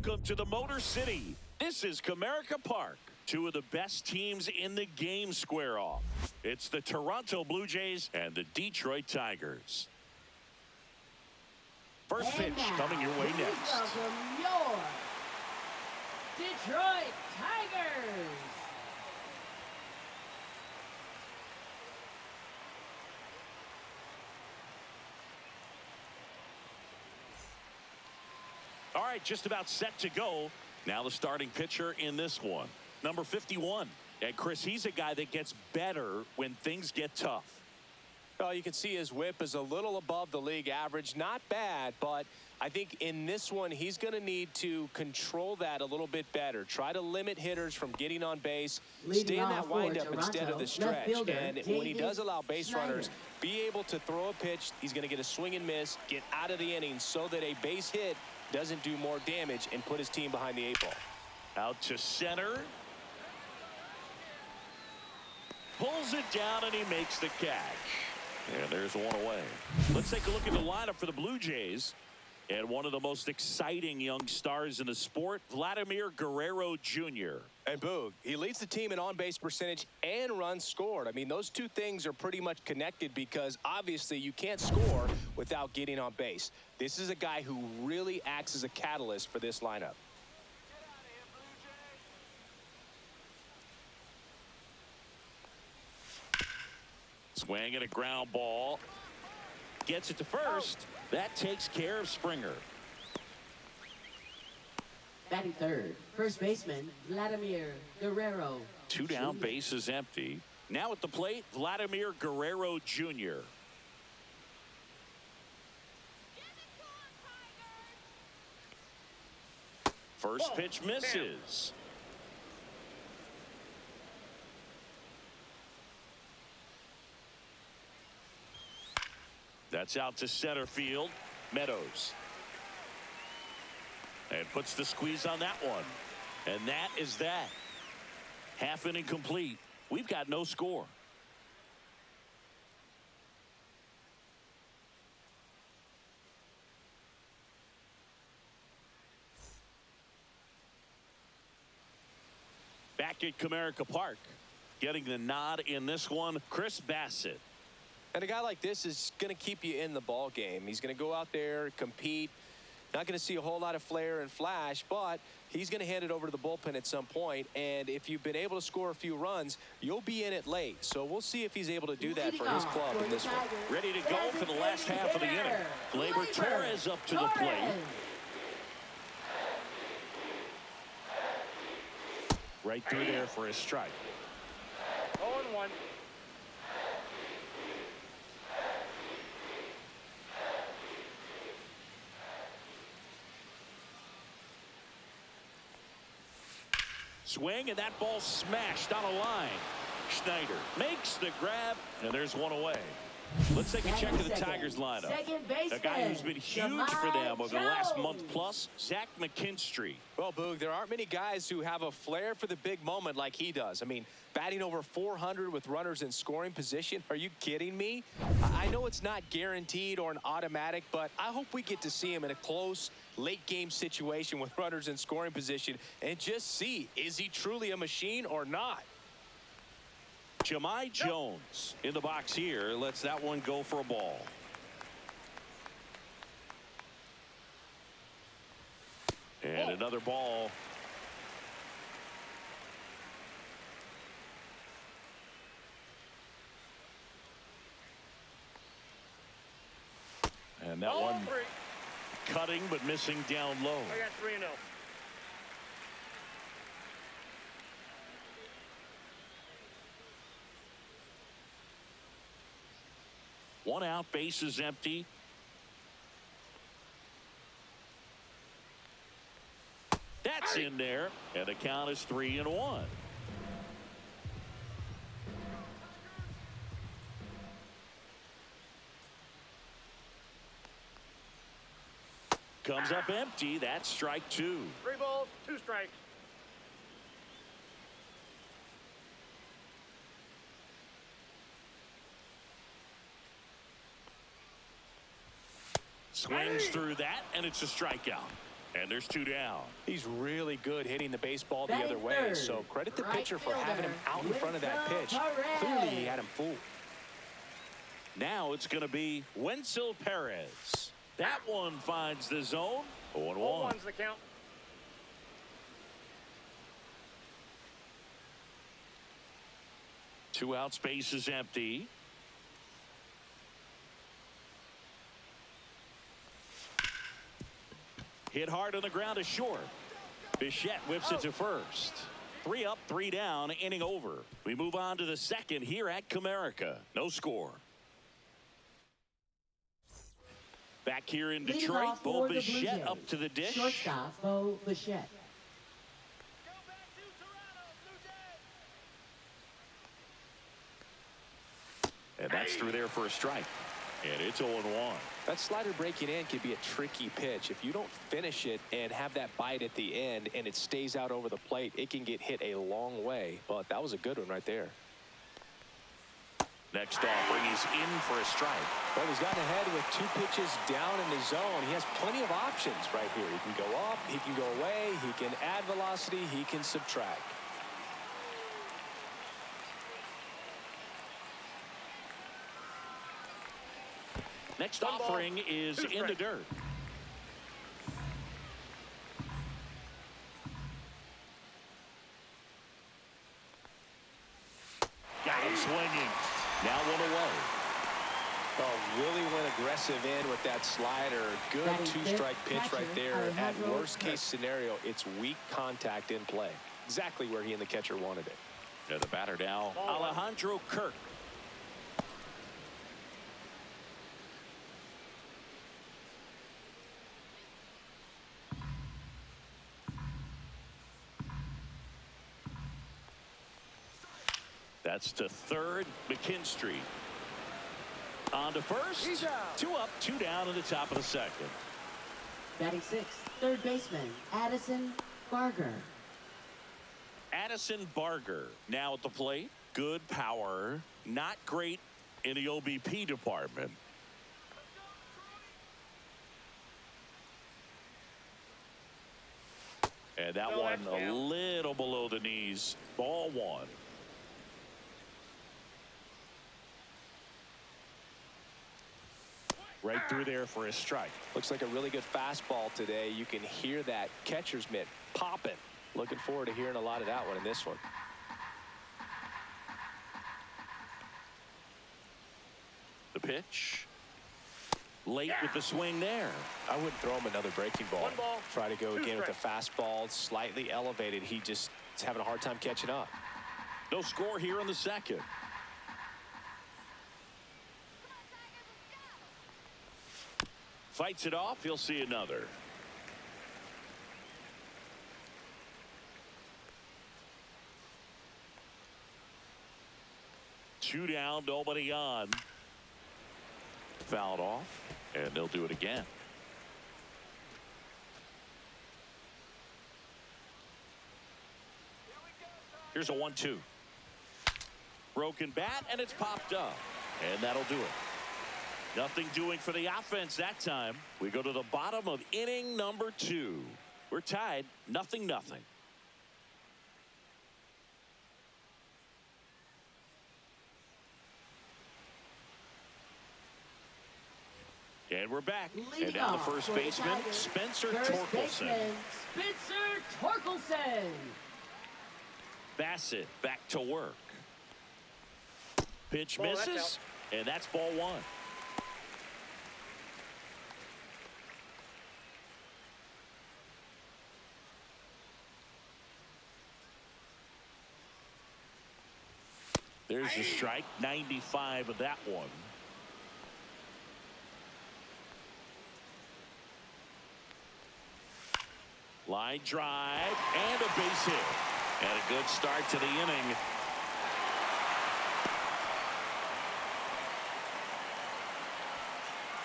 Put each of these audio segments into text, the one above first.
Welcome to the Motor City. This is Comerica Park. Two of the best teams in the game square off. It's the Toronto Blue Jays and the Detroit Tigers. First pitch coming your way next. Welcome your Detroit Tigers. All right, just about set to go. Now the starting pitcher in this one, number 51. And Chris, he's a guy that gets better when things get tough. Well, you can see his whip is a little above the league average. Not bad, but I think in this one, he's going to need to control that a little bit better. Try to limit hitters from getting on base. Stay in that windup instead of the stretch. And when he does allow base runners, be able to throw a pitch. He's going to get a swing and miss, get out of the inning so that a base hit doesn't do more damage and put his team behind the 8 ball. Out to center. Pulls it down and he makes the catch. And there's one away. Let's take a look at the lineup for the Blue Jays. And one of the most exciting young stars in the sport, Vladimir Guerrero Jr. And Boog, he leads the team in on-base percentage and runs scored. I mean, those two things are pretty much connected because obviously you can't score without getting on base. This is a guy who really acts as a catalyst for this lineup. Swing and a ground ball. Gets it to first. That takes care of Springer. Batting third, first baseman Vladimir Guerrero. Two down, bases empty. Now at the plate, Vladimir Guerrero Jr. First pitch misses. That's out to center field. Meadows. And puts the squeeze on that one. And that is that. Half inning complete. We've got no score. Back at Comerica Park. Getting the nod in this one, Chris Bassett. And a guy like this is going to keep you in the ball game. He's going to go out there, compete. Not going to see a whole lot of flair and flash, but he's going to hand it over to the bullpen at some point. And if you've been able to score a few runs, you'll be in it late. So we'll see if he's able to do that for his club in this one. Ready to go for the last half of the inning. Gleyber Torres up to the plate. Right through there for his strike. 0-1. Swing, and that ball smashed on a line. Schneider makes the grab, and there's one away. Let's take a check of the Tigers lineup. A guy who's been huge for them over the last month plus, Zach McKinstry. Well, Boog, there aren't many guys who have a flair for the big moment like he does. I mean, batting over 400 with runners in scoring position. Are you kidding me? I know it's not guaranteed or an automatic, but I hope we get to see him in a close, late-game situation with runners in scoring position and just see, is he truly a machine or not? Jahmai Jones in the box here lets that one go for a ball. And another ball. And that one cutting but missing down low. I got 3-0. One out, bases empty. That's in there, and the count is 3-1. Comes up empty. That's strike 2. 3 balls, 2 strikes. Swings through that, and it's a strikeout. And there's 2 down. He's really good hitting the baseball the Batting other way. third, So credit the right pitcher for having him out in front of that Winslow pitch. Perez. Clearly, he had him fooled. Now it's going to be Wenzel Perez. That one finds the zone. 0-1. 0-1's the count. Two out, space is empty. Hit hard on the ground to short. Bichette whips it to first. 3 up, 3 down, inning over. We move on to the second here at Comerica. No score. Back here in Leading Detroit, off Bo for the Blue Bichette Jays, up to the dish. Shortstop, Bo Bichette. And that's through there for a strike. And it's 0-1. That slider breaking in can be a tricky pitch. If you don't finish it and have that bite at the end and it stays out over the plate, it can get hit a long way. But that was a good one right there. Next offering is in for a strike. Well, he's gotten ahead with 2 pitches down in the zone. He has plenty of options right here. He can go up, he can go away, he can add velocity, he can subtract. Next One ball, offering is 2 in the strikes. dirt. Got him swinging. Now 1 away. Oh, really went aggressive in with that slider. Good Batting 2-strike fifth, pitch right catcher, there. At Alejandro worst case scenario, it's weak contact in play. Exactly where he and the catcher wanted it. Yeah, the batter now, Alejandro Kirk. That's to third, McKinstry. On to first. He's out. 2 up, 2 down in the top of the second. Batting sixth, third baseman, Addison Barger. Addison Barger now at the plate. Good power. Not great in the OBP department. And that No, one that's a down. little below the knees. Ball 1. Right through there for a strike. Looks like a really good fastball today. You can hear that catcher's mitt popping. Looking forward to hearing a lot of that one in this one. The pitch. Late with the swing there. I wouldn't throw him another breaking ball. 1 ball, Try to go 2 again with the strikes. fastball, slightly elevated. He just is having a hard time catching up. No score here in the second. Fights it off. He'll see another. Two down, nobody on. Fouled off, and they'll do it again. Here's a 1-2. Broken bat, and it's popped up. And that'll do it. Nothing doing for the offense that time. We go to the bottom of inning number 2. We're tied, 0-0. And we're back. Leading And now the off first for the baseman, Tigers, Spencer first Torkelson. baseman, Spencer Torkelson. Bassett back to work. Pitch Ball, that's misses, and that's ball 1. There's the strike, 95 of that one. Line drive and a base hit. And a good start to the inning.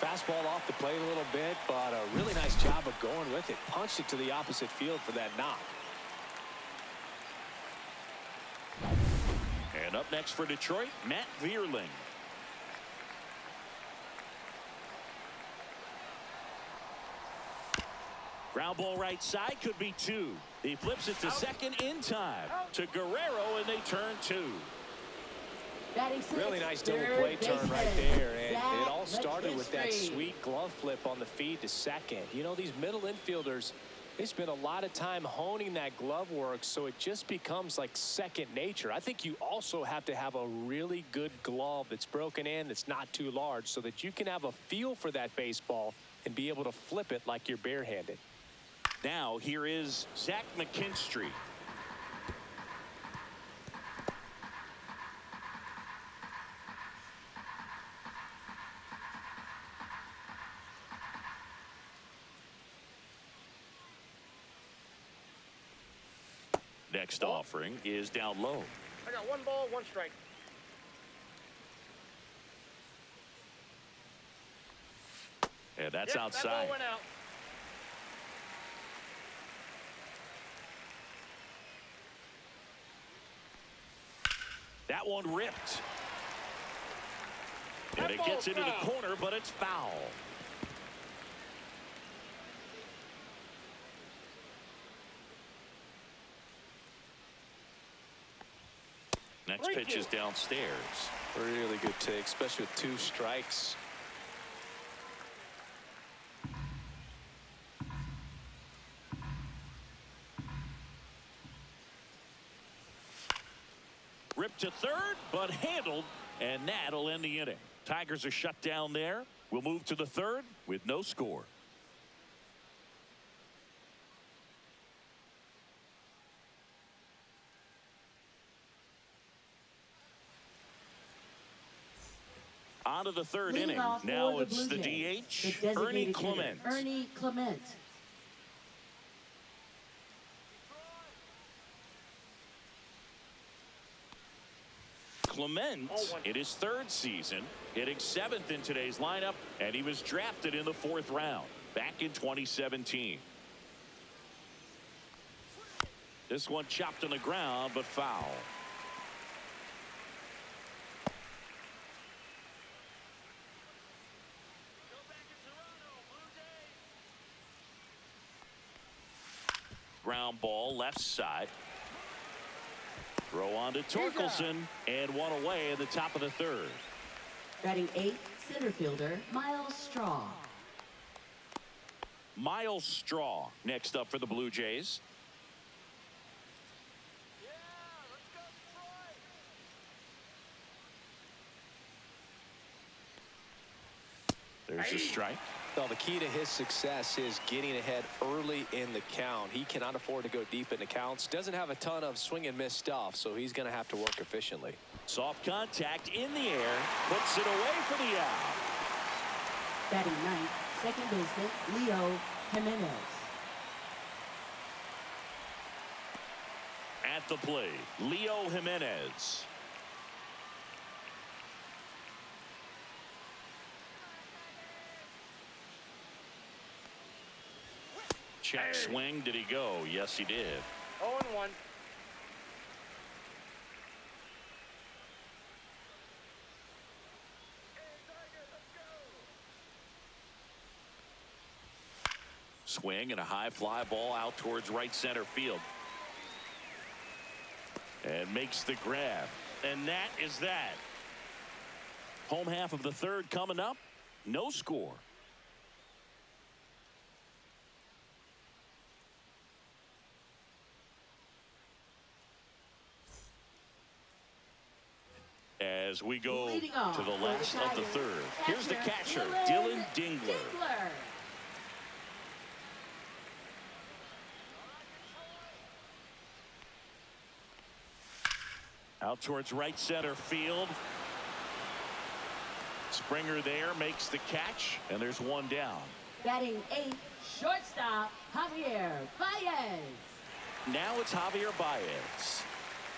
Fastball off the plate a little bit, but a really nice job of going with it. Punched it to the opposite field for that knock. And up next for Detroit, Matt Vierling. Ground ball right side, could be 2. He flips it to second in time to Guerrero, and they turn 2. Really nice double play turn right there, and it all started with that sweet glove flip on the feed to second. You know, these middle infielders, they spend a lot of time honing that glove work, so it just becomes like second nature. I think you also have to have a really good glove that's broken in, that's not too large, so that you can have a feel for that baseball and be able to flip it like you're barehanded. Now here is Zach McKinstry. Next offering is down low. I got 1 ball, 1 strike. And that's outside. That ball went out. That one ripped. And it gets into the corner, but it's foul. Next pitch is downstairs. Really good take, especially with 2 strikes. Ripped to third, but handled, and that'll end the inning. Tigers are shut down there. We'll move to the third with no score. On to the third inning. Now it's the DH, Ernie Clement. Ernie Clement. Clement in his 3rd season, hitting 7th in today's lineup, and he was drafted in the 4th round back in 2017. This one chopped on the ground, but foul. Ground ball left side. Throw on to Torkelson, and 1 away in the top of the 3rd. Batting 8th, center fielder Miles Straw. Miles Straw next up for the Blue Jays. There's a strike. Well, the key to his success is getting ahead early in the count. He cannot afford to go deep in the counts. Doesn't have a ton of swing and miss stuff, so he's going to have to work efficiently. Soft contact in the air, puts it away for the out. Batting 9th, second baseman Leo Jimenez. At the plate, Leo Jimenez. Check swing. Did he go? Yes, he did. 0-1. Swing and a high fly ball out towards right center field. And makes the grab. And that is that. Home half of the 3rd coming up. No score. As we go to the last of the 3rd. Here's the catcher, Dylan Dingler. Out towards right center field. Springer there makes the catch, and there's 1 down. Batting 8th, shortstop Javier Baez. Now it's Javier Baez.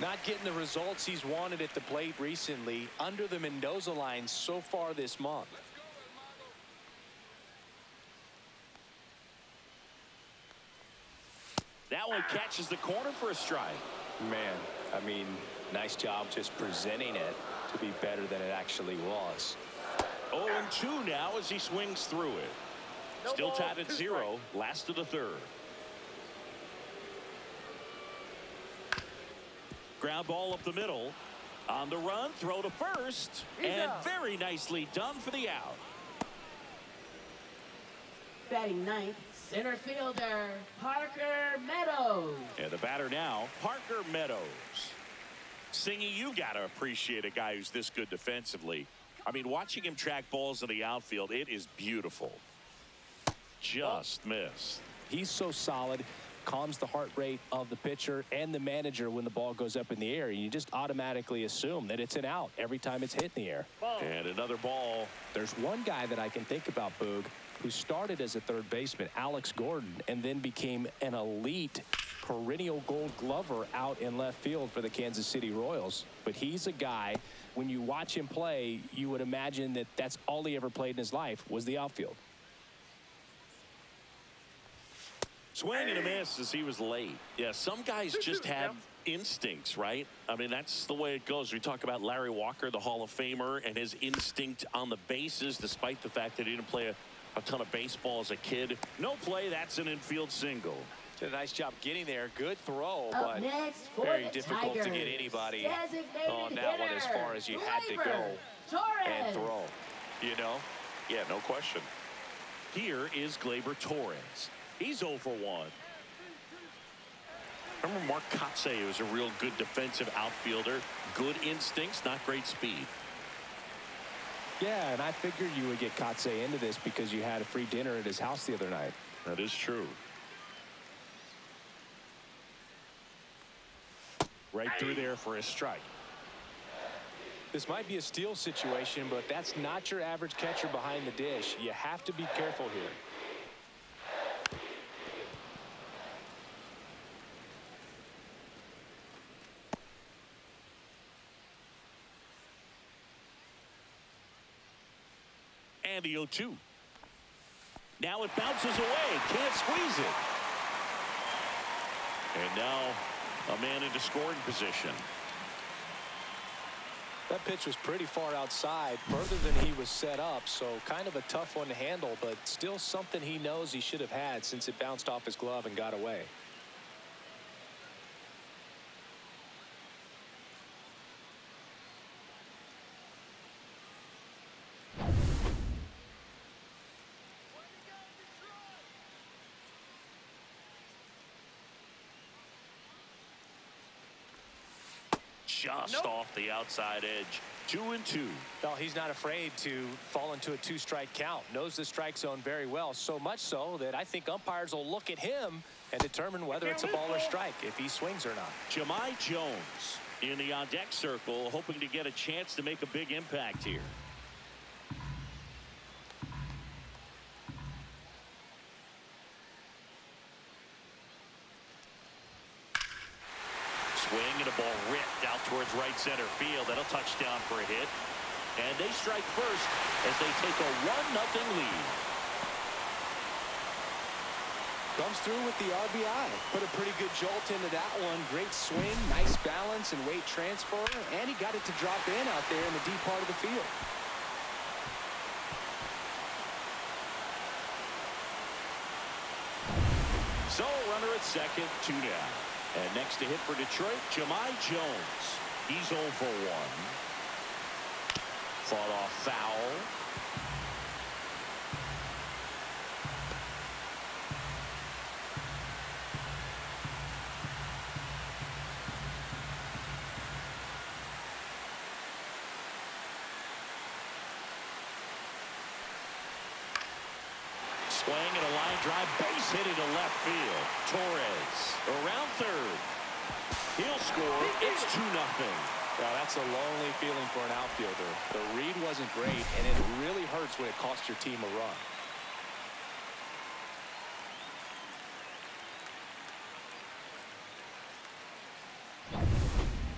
Not getting the results he's wanted at the plate recently under the Mendoza line so far this month. That one catches the corner for a strike. Man, I mean, nice job just presenting it to be better than it actually was. 0-2 now as he swings through it. Still ball, tied at 2 0. Last of the third. Ground ball up the middle. On the run, throw to first. And very nicely done for the out. Batting ninth, center fielder, Parker Meadows. And the batter now, Parker Meadows. Singy, you got to appreciate a guy who's this good defensively. I mean, watching him track balls in the outfield, it is beautiful. Just missed. He's so solid, calms the heart rate of the pitcher and the manager when the ball goes up in the air. You just automatically assume that it's an out every time it's hit in the air. And another ball. There's one guy that I can think about, Boog, who started as a third baseman, Alex Gordon, and then became an elite perennial Gold Glover out in left field for the Kansas City Royals. But he's a guy, when you watch him play, you would imagine that that's all he ever played in his life was the outfield. Swing and a miss as he was late. Yeah, some guys just have instincts, right? I mean, that's the way it goes. We talk about Larry Walker, the Hall of Famer, and his instinct on the bases, despite the fact that he didn't play a ton of baseball as a kid. No play, that's an infield single. Did a nice job getting there. Good throw, Up but next for very the difficult to get Tigers, anybody designated on that one as far as you had to go and throw. You know? Yeah, no question. Here is Gleyber Torres. He's 0 for 1. Remember Mark Kotsay, who was a real good defensive outfielder. Good instincts, not great speed. Yeah, and I figured you would get Kotsay into this because you had a free dinner at his house the other night. That is true. Right through there for a strike. This might be a steal situation, but that's not your average catcher behind the dish. You have to be careful here. And the 0-2. Now it bounces away. Can't squeeze it. And now a man into scoring position. That pitch was pretty far outside, further than he was set up, so kind of a tough one to handle, but still something he knows he should have had since it bounced off his glove and got away. Just off the outside edge. 2-2. Well, he's not afraid to fall into a 2-strike count. Knows the strike zone very well, so much so that I think umpires will look at him and determine whether it's a ball or strike, if he swings or not. Jahmai Jones in the on-deck circle, hoping to get a chance to make a big impact here. Swing and a ball ripped out towards right center field. That'll touch down for a hit. And they strike first as they take a 1-0 lead. Comes through with the RBI. Put a pretty good jolt into that one. Great swing, nice balance and weight transfer. And he got it to drop in out there in the deep part of the field. So runner at second, 2 down. And next to hit for Detroit, Jahmai Jones. He's 0 for 1. Fought off foul. Swing and a line drive, base hit into left field. Torres around third. He'll score. It's 2-0. Well, that's a lonely feeling for an outfielder. The read wasn't great, and it really hurts when it costs your team a run.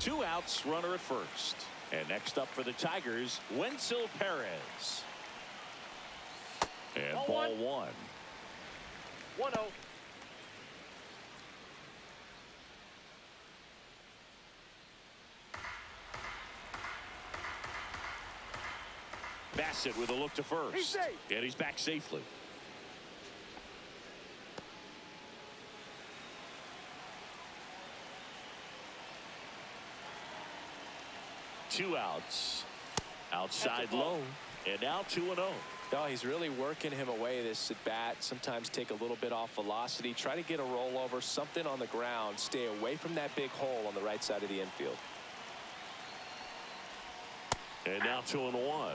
2 outs, runner at first. And next up for the Tigers, Wenzel Perez. And ball 1. 1-0. Bassett with a look to first. He's safe. And he's back safely. 2 outs. Outside low. And now 2-0. Oh, he's really working him away, this at bat. Sometimes take a little bit off velocity. Try to get a rollover, something on the ground. Stay away from that big hole on the right side of the infield. And now 2-1.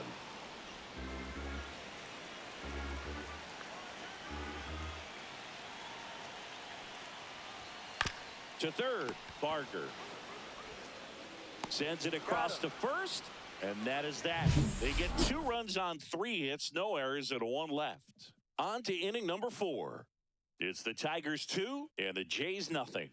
To third, Barker. Sends it across to first, and that is that. They get 2 runs on 3 hits, no errors, and 1 left. On to inning number 4. It's the Tigers 2 and the Jays nothing.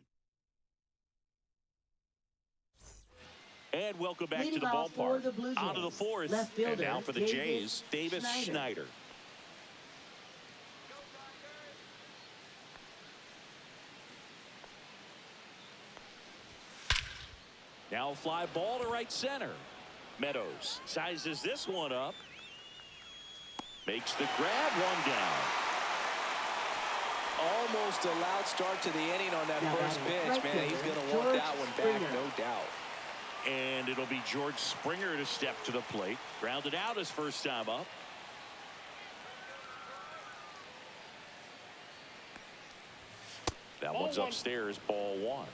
And welcome back to the ballpark. On to the 4th, and now for the Jays, Davis Schneider. Now a fly ball to right center. Meadows sizes this one up. Makes the grab, 1 down. Almost a loud start to the inning on that first pitch. Man, he's going to want that one back, no doubt. And it'll be George Springer to step to the plate. Grounded out his first time up. That one's upstairs, ball 1.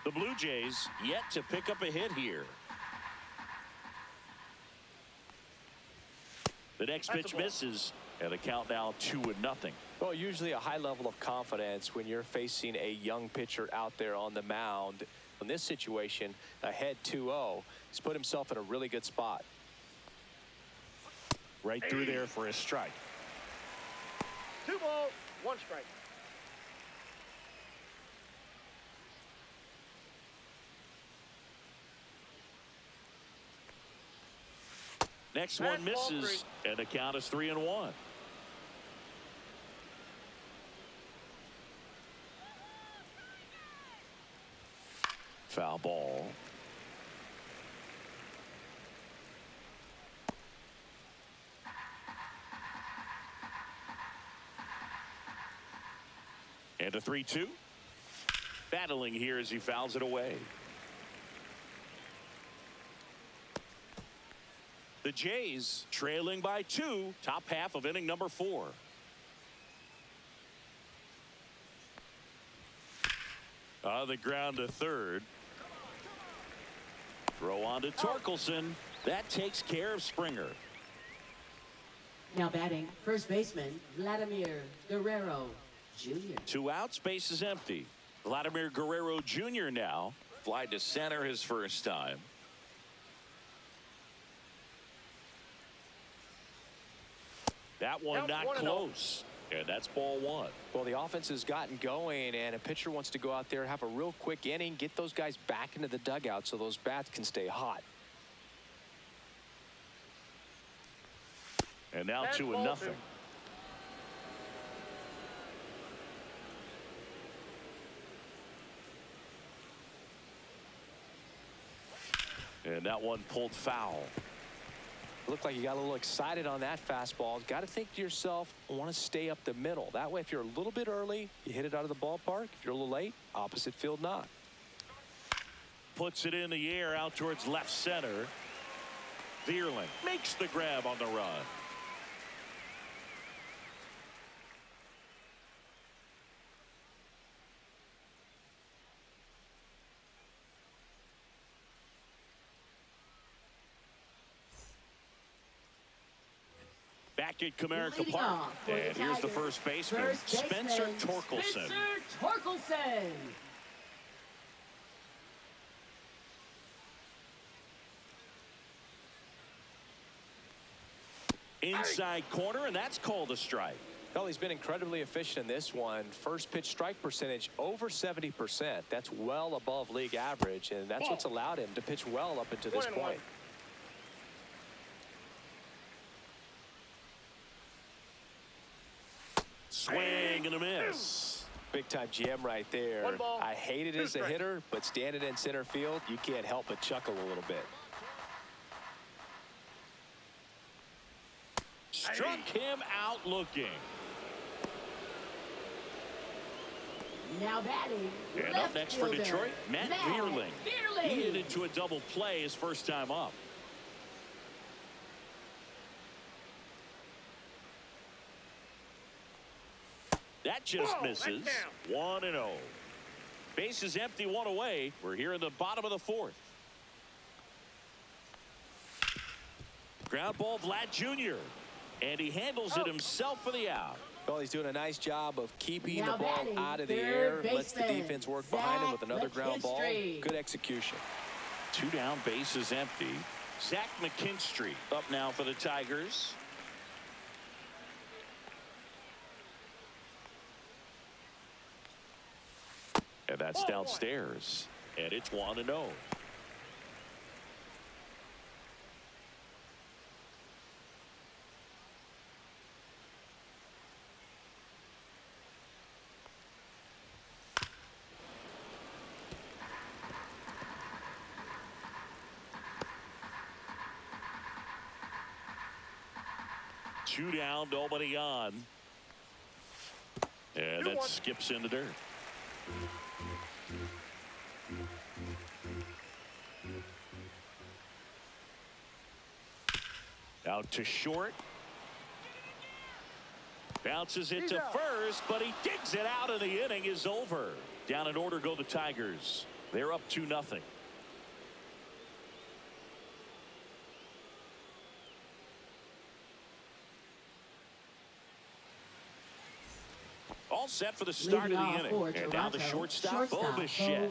The Blue Jays yet to pick up a hit here. The next pitch misses, and the count now 2-0. Well, usually a high level of confidence when you're facing a young pitcher out there on the mound. In this situation, ahead 2-0, he's put himself in a really good spot. Right through there for a strike. 2 balls, 1 strike. Next one misses, and the count is 3-1. Foul ball. And a 3-2. Battling here as he fouls it away. The Jays trailing by 2, top half of inning number 4. On the ground to third. Throw on to Torkelson. That takes care of Springer. Now batting, first baseman, Vladimir Guerrero Jr. 2 outs, base is empty. Vladimir Guerrero Jr. now. Fly to center his first time. That one not close. And that's ball 1. Well, the offense has gotten going, and a pitcher wants to go out there, have a real quick inning, get those guys back into the dugout so those bats can stay hot. And now 2-0. And that one pulled foul. Looked like you got a little excited on that fastball. Got to think to yourself, I want to stay up the middle. That way, if you're a little bit early, you hit it out of the ballpark. If you're a little late, opposite field not. Puts it in the air out towards left center. Vierling makes the grab on the run. Back at Comerica Park. And here's the first baseman, Spencer Torkelson. Inside corner, and that's called a strike. Well, he's been incredibly efficient in this one. First pitch strike percentage over 70%. That's well above league average, and that's what's allowed him to pitch well up until this point. Swing and a miss. Big time jam right there. I hate it as a hitter, but standing in center field, you can't help but chuckle a little bit. Struck him out looking. Now batting. And left up next for fielder, Detroit, Matt Vierling. He hit into a double play his first time up. That just misses. 1-0. Base is empty, one away. We're here in the bottom of the fourth. Ground ball, Vlad Jr. And he handles it himself for the out. Well, he's doing a nice job of keeping Now the ball batting, out of the third air. Lets the baseman, defense work behind him with another ground ball. McKinstry. Good execution. 2 down, base is empty. Zach McKinstry up now for the Tigers. And that's downstairs. And it's 1-0. Two down, nobody on. And that skips in the dirt. Out to short. Bounces it to first, but he digs it out, and the inning is over. Down in order go the Tigers. They're up 2-0. All set for the start of the inning. And now the shortstop, Bo Bichette.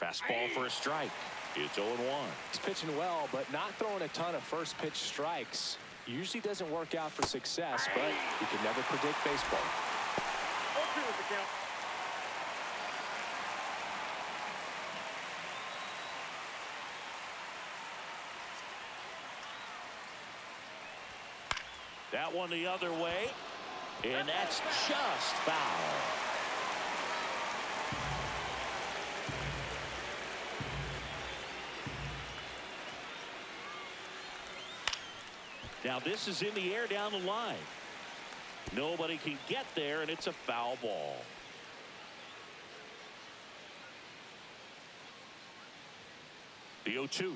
Fastball for a strike. It's 0-1. He's pitching well, but not throwing a ton of first pitch strikes. Usually doesn't work out for success, but you can never predict baseball. 0-2 is the count. That one the other way, and that's just foul. Now this is in the air down the line. Nobody can get there, and it's a foul ball. The 0-2.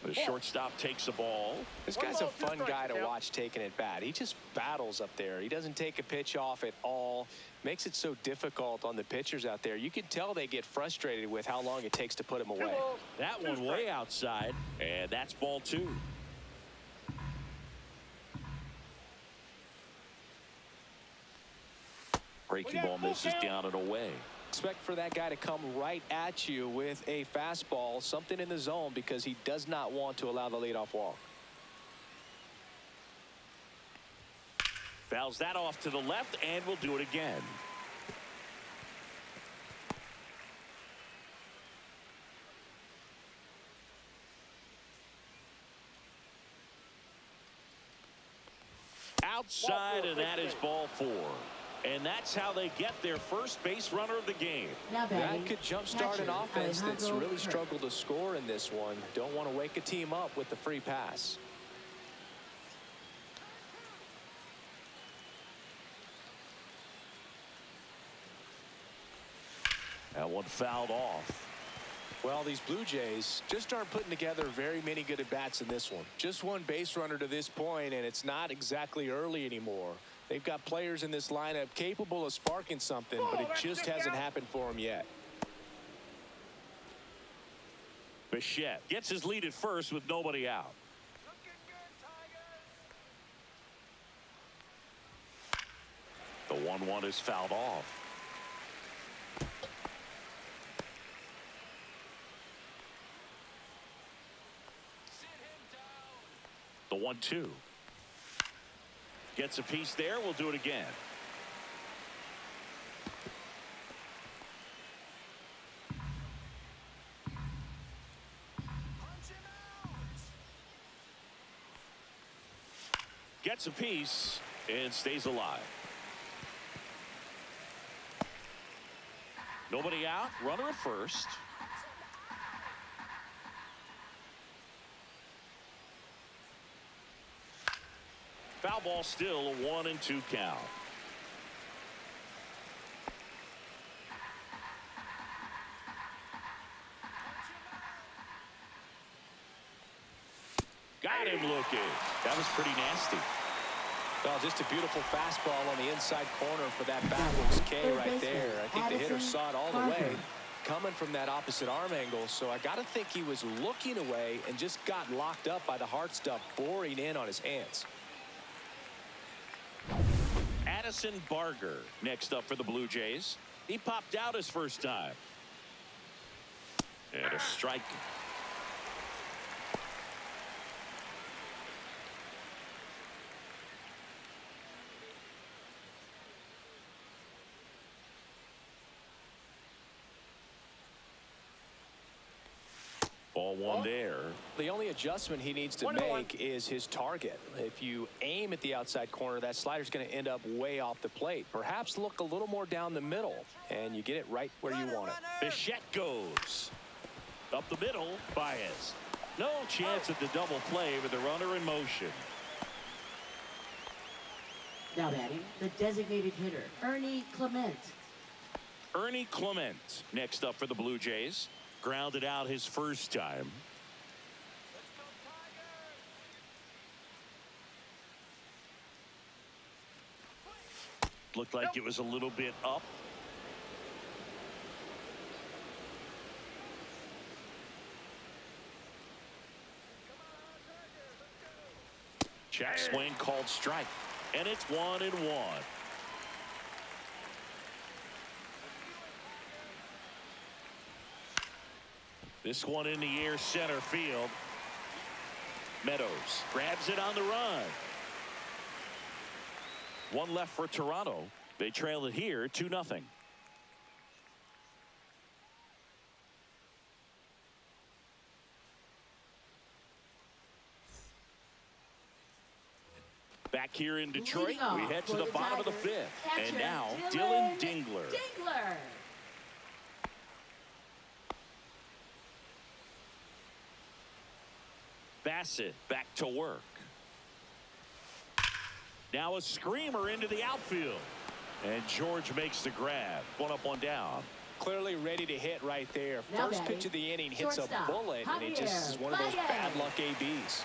The shortstop takes the ball. This guy's a fun guy to watch taking at bat. He just battles up there. He doesn't take a pitch off at all. Makes it so difficult on the pitchers out there. You can tell they get frustrated with how long it takes to put him away. That one way outside, and that's ball 2. Breaking ball misses down and away. Expect for that guy to come right at you with a fastball, something in the zone, because he does not want to allow the leadoff walk. Fouls that off to the left, and we'll do it again. Outside, and that is ball 4. And that's how they get their first base runner of the game. That could jumpstart an offense that's really struggled to score in this one. Don't want to wake a team up with the free pass. That one fouled off. Well, these Blue Jays just aren't putting together very many good at-bats in this one. Just one base runner to this point, and it's not exactly early anymore. They've got players in this lineup capable of sparking something, but it just hasn't happened for them yet. Bichette gets his lead at first with nobody out. The 1-1 is fouled off. The 1-2. Gets a piece there. We'll do it again. Gets a piece and stays alive. Nobody out. Runner at first. Foul ball, still a 1-2 count. Got him looking. That was pretty nasty. Well, just a beautiful fastball on the inside corner for that backwards K right there. I think the hitter saw it all the way coming from that opposite arm angle. So I got to think he was looking away and just got locked up by the hard stuff boring in on his hands. Addison Barger next up for the Blue Jays. He popped out his first time. And a strike. Ball one there. The only adjustment he needs to make is his target. If you aim at the outside corner, that slider's going to end up way off the plate. Perhaps look a little more down the middle, and you get it right where you want it. Bichette goes up the middle. Baez. No chance at the double play with the runner in motion. Now batting, the designated hitter, Ernie Clement. Ernie Clement next up for the Blue Jays. Grounded out his first time. Looked like it was a little bit up. Check swing called strike. And it's 1-1. This one in the air, center field. Meadows grabs it on the run. One left for Toronto. They trail it here 2-0. Back here in Detroit, we head to the bottom of the fifth. And now, Dylan Dingler. Bassett back to work. Now a screamer into the outfield. And George makes the grab. One up, one down. Clearly ready to hit right there. First pitch of the inning hits a bullet, and it just is one of those bad luck ABs.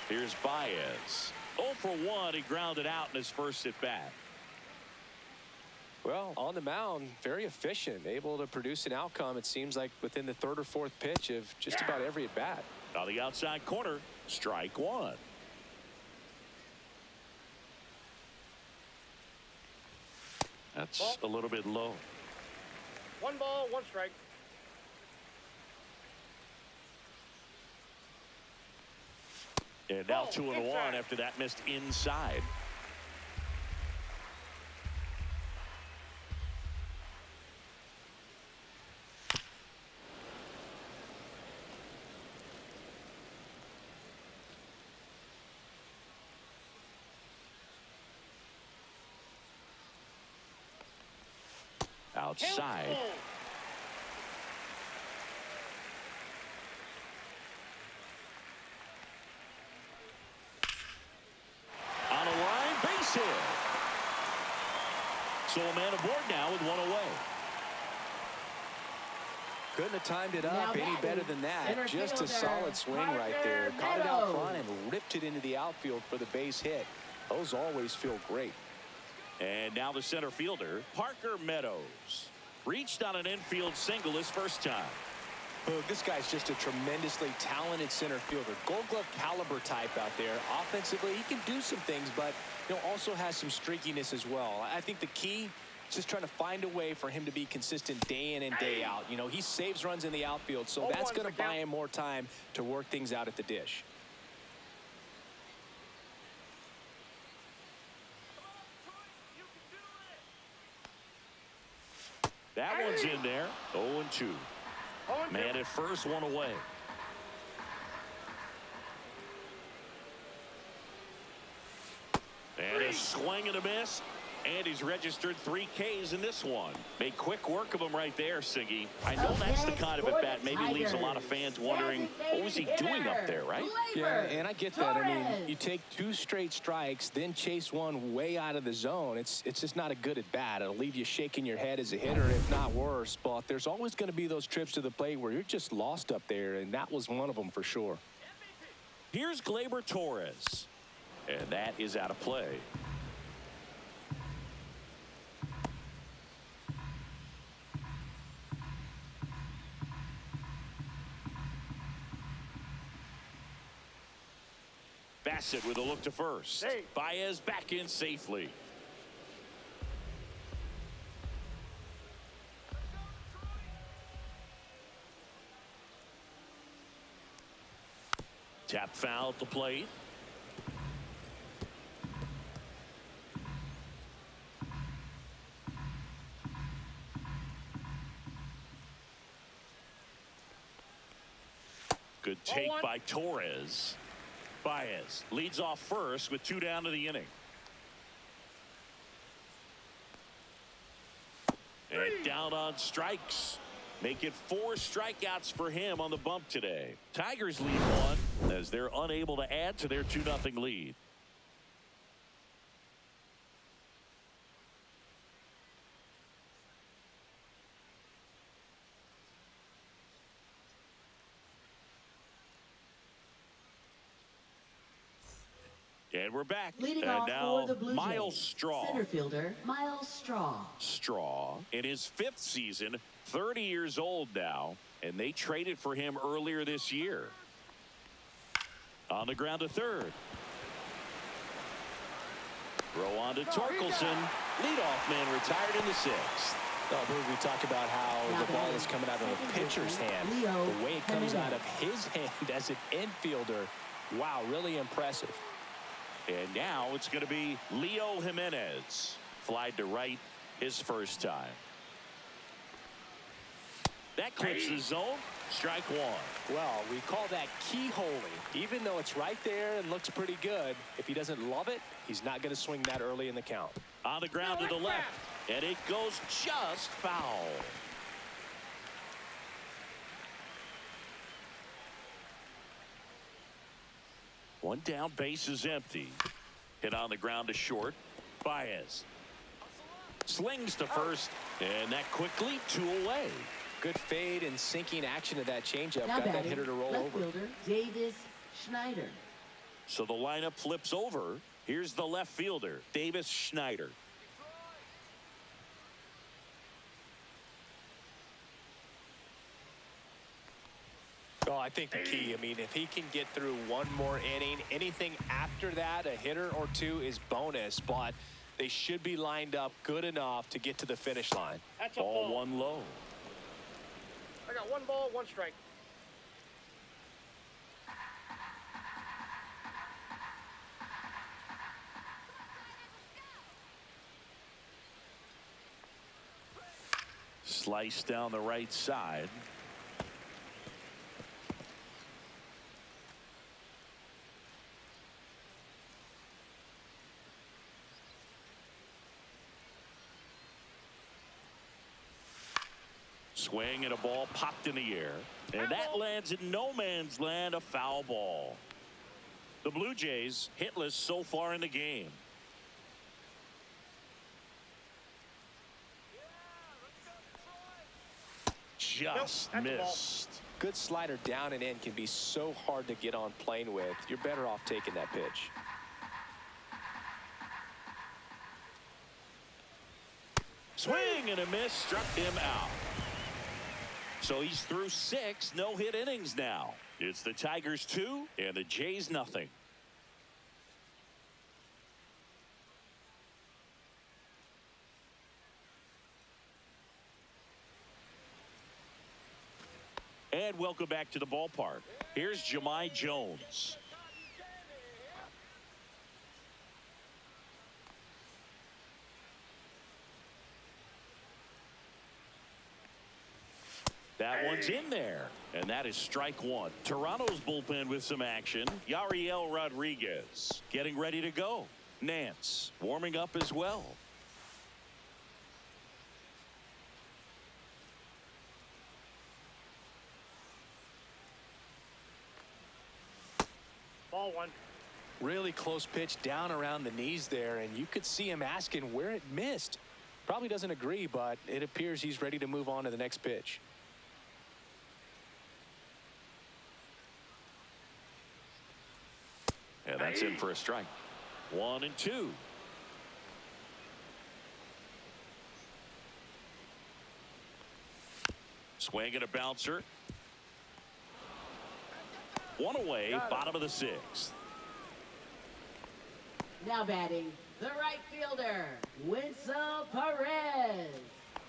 Here's Baez. 0 for 1. He grounded out in his first at bat. Well, on the mound, very efficient, able to produce an outcome, it seems like, within the third or fourth pitch of just about every at bat. On the outside corner, strike one. That's a little bit low. 1 ball, 1 strike. And now 2-1 after that missed inside. Outside. On a line, base hit. So a man aboard now with one away. Couldn't have timed it up any better than that. Just a solid swing right there. Caught it out front and ripped it into the outfield for the base hit. Those always feel great. And now the center fielder, Parker Meadows. Reached on an infield single his first time. This guy's just a tremendously talented center fielder. Gold Glove caliber type out there. Offensively, he can do some things, but also has some streakiness as well. I think the key is just trying to find a way for him to be consistent day in and day out. He saves runs in the outfield, so that's going to buy him more time to work things out at the dish. That one's in there. 0-2. Man at first, one away. And a swing and a miss. And he's registered 3 Ks in this one. Made quick work of him right there, Siggy. I know that's the kind of at-bat maybe leaves a lot of fans wondering, what was he doing up there, right? Yeah, and I get that. I mean, you take 2 straight strikes, then chase one way out of the zone. It's just not a good at-bat. It'll leave you shaking your head as a hitter, if not worse. But there's always going to be those trips to the plate where you're just lost up there, and that was one of them for sure. Here's Gleyber Torres. And that is out of play. Bassett with a look to first. Hey. Baez back in safely. Tap foul at the plate. Good take by Torres. Baez leads off first with 2 down to the inning. And down on strikes. Make it 4 strikeouts for him on the bump today. Tigers lead 1 as they're unable to add to their 2-0 lead. And we're back. Leading and off now for the Blue Miles Jays, Straw. center fielder Miles Straw in his 5th season, 30 years old now, and they traded for him earlier this year. On the ground to third. Throw on to Torkelson. Leadoff man retired in the 6th. Oh, we talk about how the ball is coming out of a pitcher's hand. The way it comes out of his hand as an infielder. Wow, really impressive. And now it's going to be Leo Jimenez. Flied to right his first time. That clips the zone. Strike 1. Well, we call that keyholing. Even though it's right there and looks pretty good, if he doesn't love it, he's not going to swing that early in the count. On the ground to the left. And it goes just foul. One down, base is empty. Hit on the ground to short. Baez slings to first, and that quickly 2 away. Good fade and sinking action of that changeup. Now Got that batting, hitter to roll left over. fielder Davis Schneider. So the lineup flips over. Here's the left fielder, Davis Schneider. Well, I think the key, I mean, if he can get through 1 more inning, anything after that, a hitter or 2 is bonus, but they should be lined up good enough to get to the finish line. That's a Ball ball. 1 low. I got 1 ball, 1 strike. Slice down the right side. Swing and a ball popped in the air. And that lands in no man's land, a foul ball. The Blue Jays hitless so far in the game. Just Nope, that's a ball. missed. Good slider down and in can be so hard to get on plane with. You're better off taking that pitch. Swing and a miss, struck him out. So he's through 6 no-hit innings now. It's the Tigers 2 and the Jays nothing. And welcome back to the ballpark. Here's Jahmai Jones. That one's in there, and that is strike 1. Toronto's bullpen with some action. Yariel Rodriguez getting ready to go. Nance warming up as well. ball one. Really close pitch down around the knees there, and you could see him asking where it missed. Probably doesn't agree, but it appears he's ready to move on to the next pitch. And that's in for a strike. 1-2. Swing and a bouncer. One away, bottom of the sixth. Now batting, the right fielder, Winsel Perez.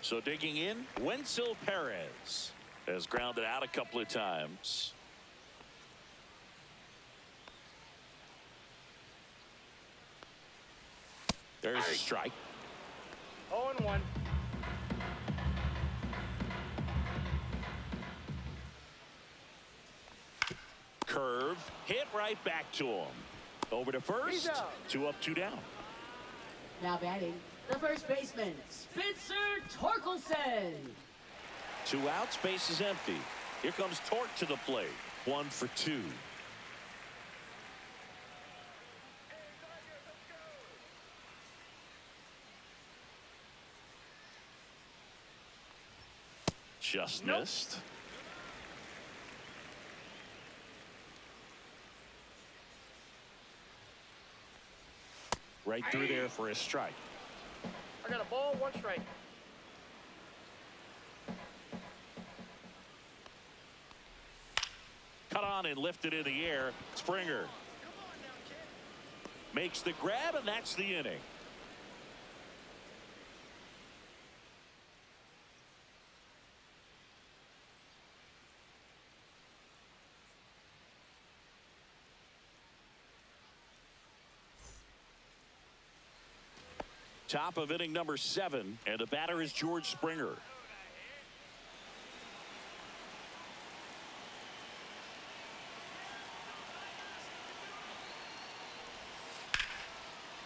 So digging in, Winsel Perez has grounded out a couple of times. There's a strike. 0-1. Curve, hit right back to him. Over to first. 2 up, 2 down. Now batting, the first baseman, Spencer Torkelson. 2 outs, base is empty. Here comes Torque to the plate. 1 for 2. Just missed. Right through there for a strike. I got a ball, 1 strike. Cut on and lifted in the air. Springer makes the grab, and that's the inning. Top of inning number 7, and the batter is George Springer.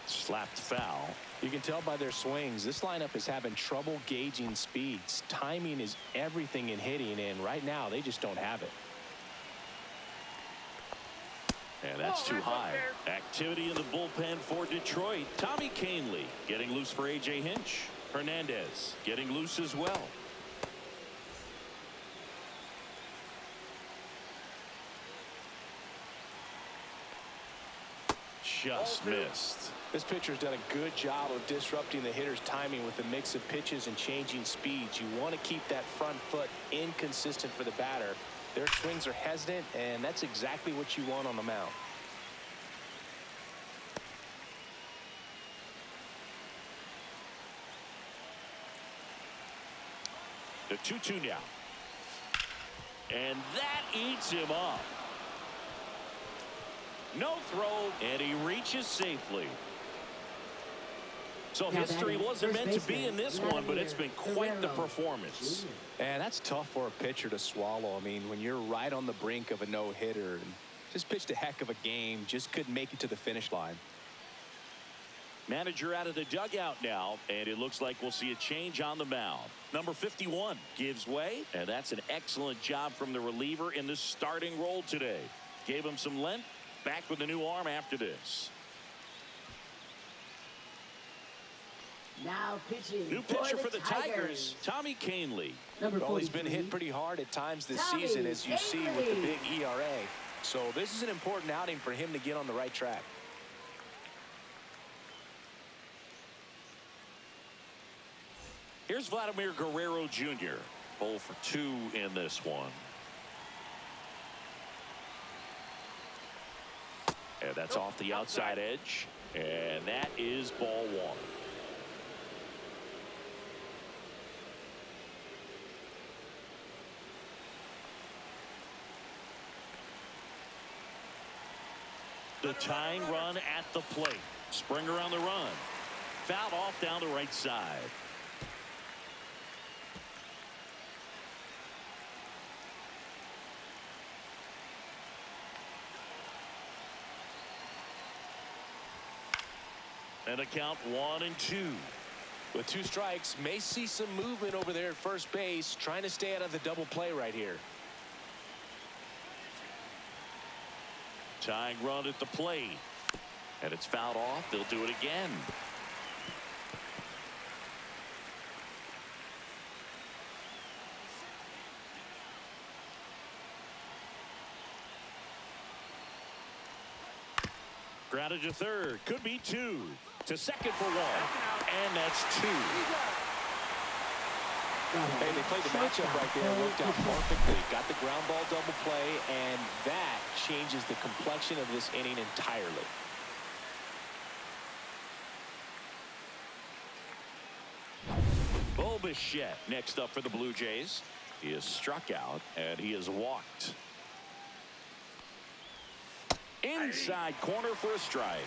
Slapped foul. You can tell by their swings, this lineup is having trouble gauging speeds. Timing is everything in hitting, and right now they just don't have it. And that's too high. Activity in the bullpen for Detroit. Tommy Kahnle getting loose for A.J. Hinch. Hernandez getting loose as well. Just missed. This pitcher's done a good job of disrupting the hitter's timing with a mix of pitches and changing speeds. You want to keep that front foot inconsistent for the batter. Their swings are hesitant, and that's exactly what you want on the mound. The 2-2 now. And that eats him up. No throw, and he reaches safely. So history wasn't meant to be in this one, but it's been quite the performance. And that's tough for a pitcher to swallow. I mean, when you're right on the brink of a no-hitter and just pitched a heck of a game, just couldn't make it to the finish line. Manager out of the dugout now, and it looks like we'll see a change on the mound. Number 51 gives way, and that's an excellent job from the reliever in the starting role today. Gave him some length, back with a new arm after this. Now pitching. New pitcher for the Tigers, Tommy Kahnle. Well, he's been hit pretty hard at times this season, as you see with the big ERA. So this is an important outing for him to get on the right track. Here's Vladimir Guerrero Jr. 0 for 2 in this one. And that's off the outside edge. And that is ball 1. The tying run at the plate. Springer on the run. Fouled off down the right side. And a count 1-2. With 2 strikes, may see some movement over there at first base, trying to stay out of the double play right here. Tying run at the plate. And it's fouled off. They'll do it again. Grounded to third. Could be two. To second for one. And that's two. Hey, they played the matchup right there. Worked out perfectly. Got the ground ball double play, and that changes the complexion of this inning entirely. Bo Bichette next up for the Blue Jays. He is struck out, and he is walked. Inside corner for a strike.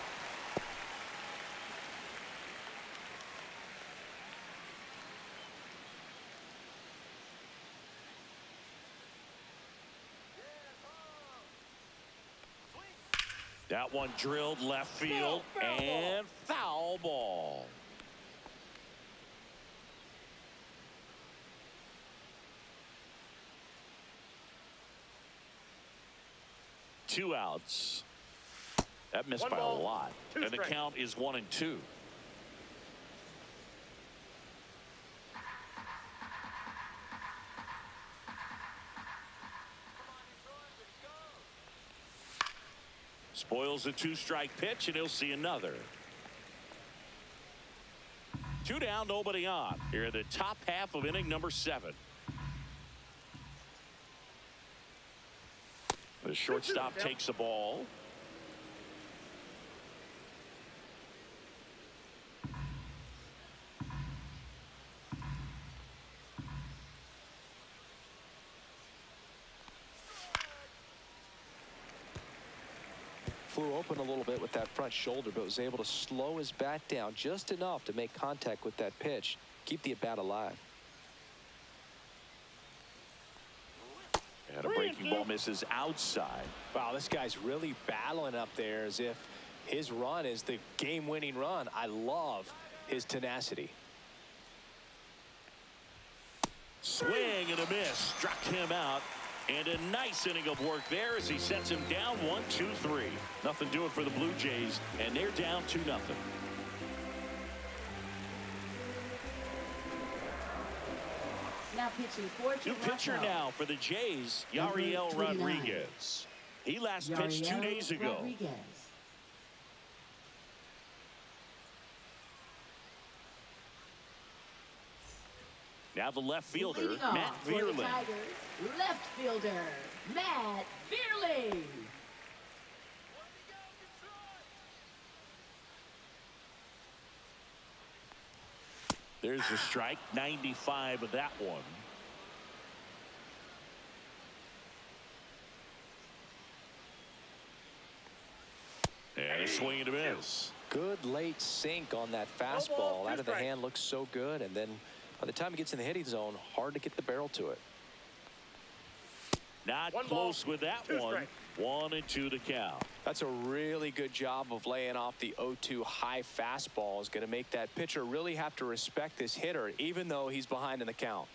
That one drilled left field and foul ball. Two outs. That missed by a lot. And the count is 1-2. Spoils a two-strike pitch, and he'll see another. Two down, nobody on. Here in the top half of inning number 7. The shortstop takes the ball. Flew open a little bit with that front shoulder, but was able to slow his bat down just enough to make contact with that pitch. Keep the at-bat alive. And a breaking ball misses outside. Wow, this guy's really battling up there as if his run is the game-winning run. I love his tenacity. Swing and a miss. Struck him out. And a nice inning of work there as he sets him down 1-2-3. Nothing doing for the Blue Jays, and they're down 2-0. Now pitching for New pitcher now for the Jays, Yariel Rodriguez. He last pitched 2 days ago. Rodriguez. Now the left fielder, Leading off Matt for the Vierling. Tigers, left fielder, Matt Vierling. There's a strike, 95 of that one. And a swing and a miss. Good late sink on that fastball. Out of the hand, looks so good, and then by the time it gets in the hitting zone, hard to get the barrel to it. Not close with that one. 1-2 to count. That's a really good job of laying off the 0-2 high fastball. Is going to make that pitcher really have to respect this hitter, even though he's behind in the count.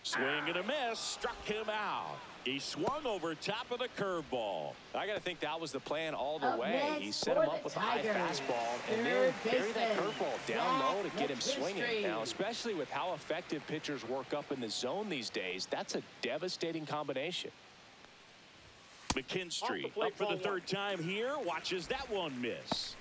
Swing and a miss. Struck him out. He swung over top of the curveball. I got to think that was the plan all the Up way. next He set him for up with the a high Tigers, fastball and third then bury that baseman, curveball down low to get him Zach swinging. McKinstry. Now, especially with how effective pitchers work up in the zone these days, that's a devastating combination. McKinstry up for the third time here. Watches that one miss.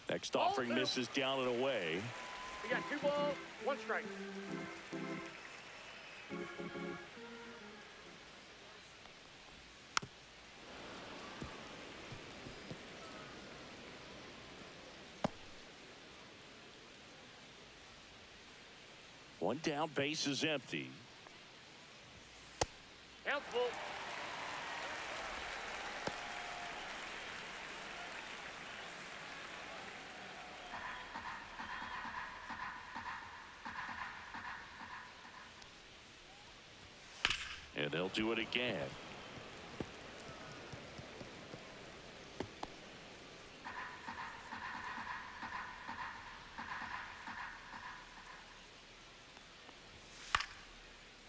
Next offering misses down and away. We got 2 balls, 1 strike. One down, base is empty. Count's full. they'll do it again.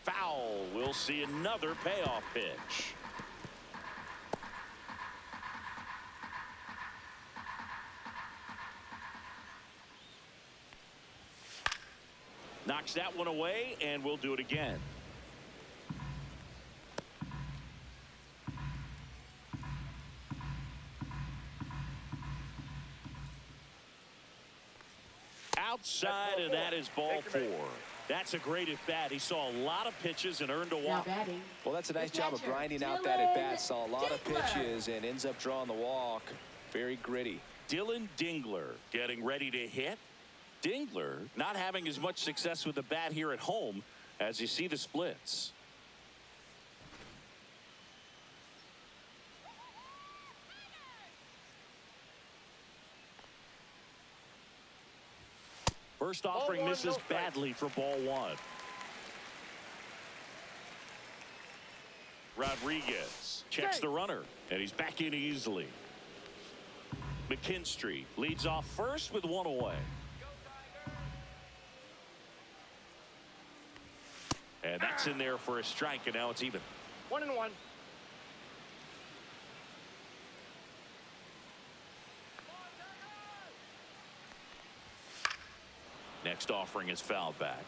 Foul. We'll see another payoff pitch. Knocks that one away, and we'll do it again. Outside, and that is ball 4. That's a great at bat. He saw a lot of pitches and earned a walk. Well, that's a nice job of grinding out that at bat. Saw a lot of pitches and ends up drawing the walk. Very gritty. Dylan Dingler getting ready to hit. Dingler not having as much success with the bat here at home as you see the splits. First offering misses badly for ball 1. Rodriguez checks the runner, and he's back in easily. McKinstry leads off first with 1 away. And that's in there for a strike, and now it's even. 1-1. Next offering is fouled back.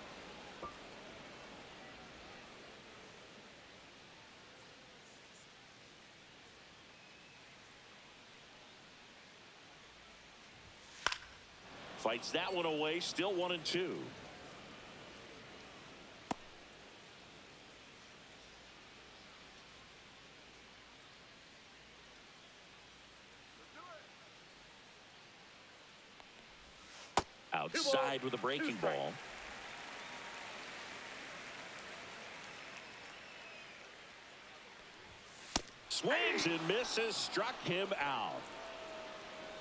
Fights that one away, still 1-2. Outside with a breaking ball. Swings and misses, struck him out.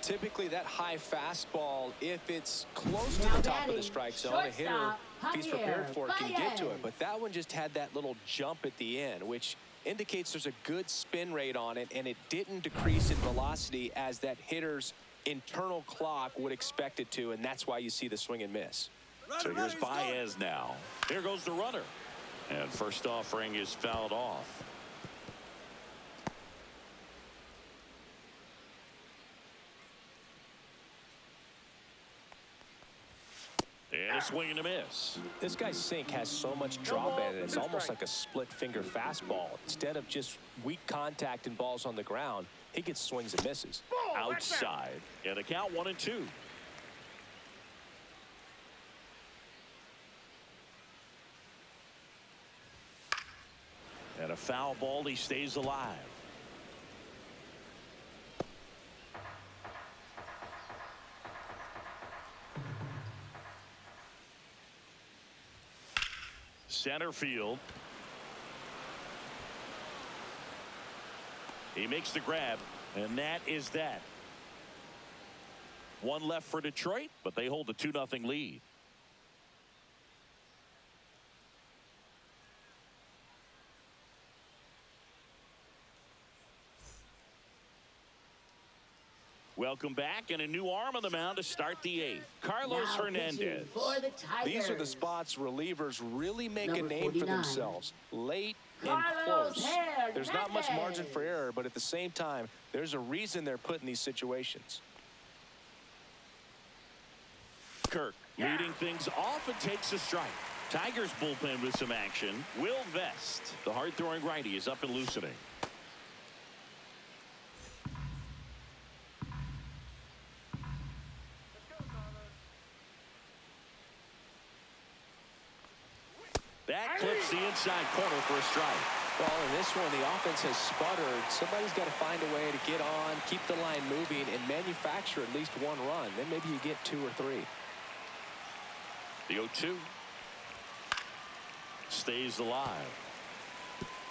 Typically that high fastball, if it's close to the top of the strike zone, a hitter, if he's prepared for it, can get to it. But that one just had that little jump at the end, which indicates there's a good spin rate on it, and it didn't decrease in velocity as that hitter's internal clock would expect it to, and that's why you see the swing and miss. So here's Baez now. Here goes the runner. And first offering is fouled off. And a swing and a miss. This guy's sink has so much drop in it. It's almost like a split finger fastball. Instead of just weak contact and balls on the ground, he gets swings and misses. Outside. And a count 1-2. And a foul ball. He stays alive. Center field. He makes the grab, and that is that. One left for Detroit, but they hold a 2-0 lead. Welcome back, and a new arm on the mound to start the 8th. Carlos Hernandez. These are the spots relievers really make a name for themselves. Late and close. There's not much margin for error, but at the same time, there's a reason they're put in these situations. Kirk leading things off and takes a strike. Tigers bullpen with some action. Will Vest, the hard-throwing righty, is up and loosening. That clips the inside corner for a strike. Well, in this one, the offense has sputtered. Somebody's got to find a way to get on, keep the line moving, and manufacture at least one run. Then maybe you get 2 or 3. The 0-2 stays alive.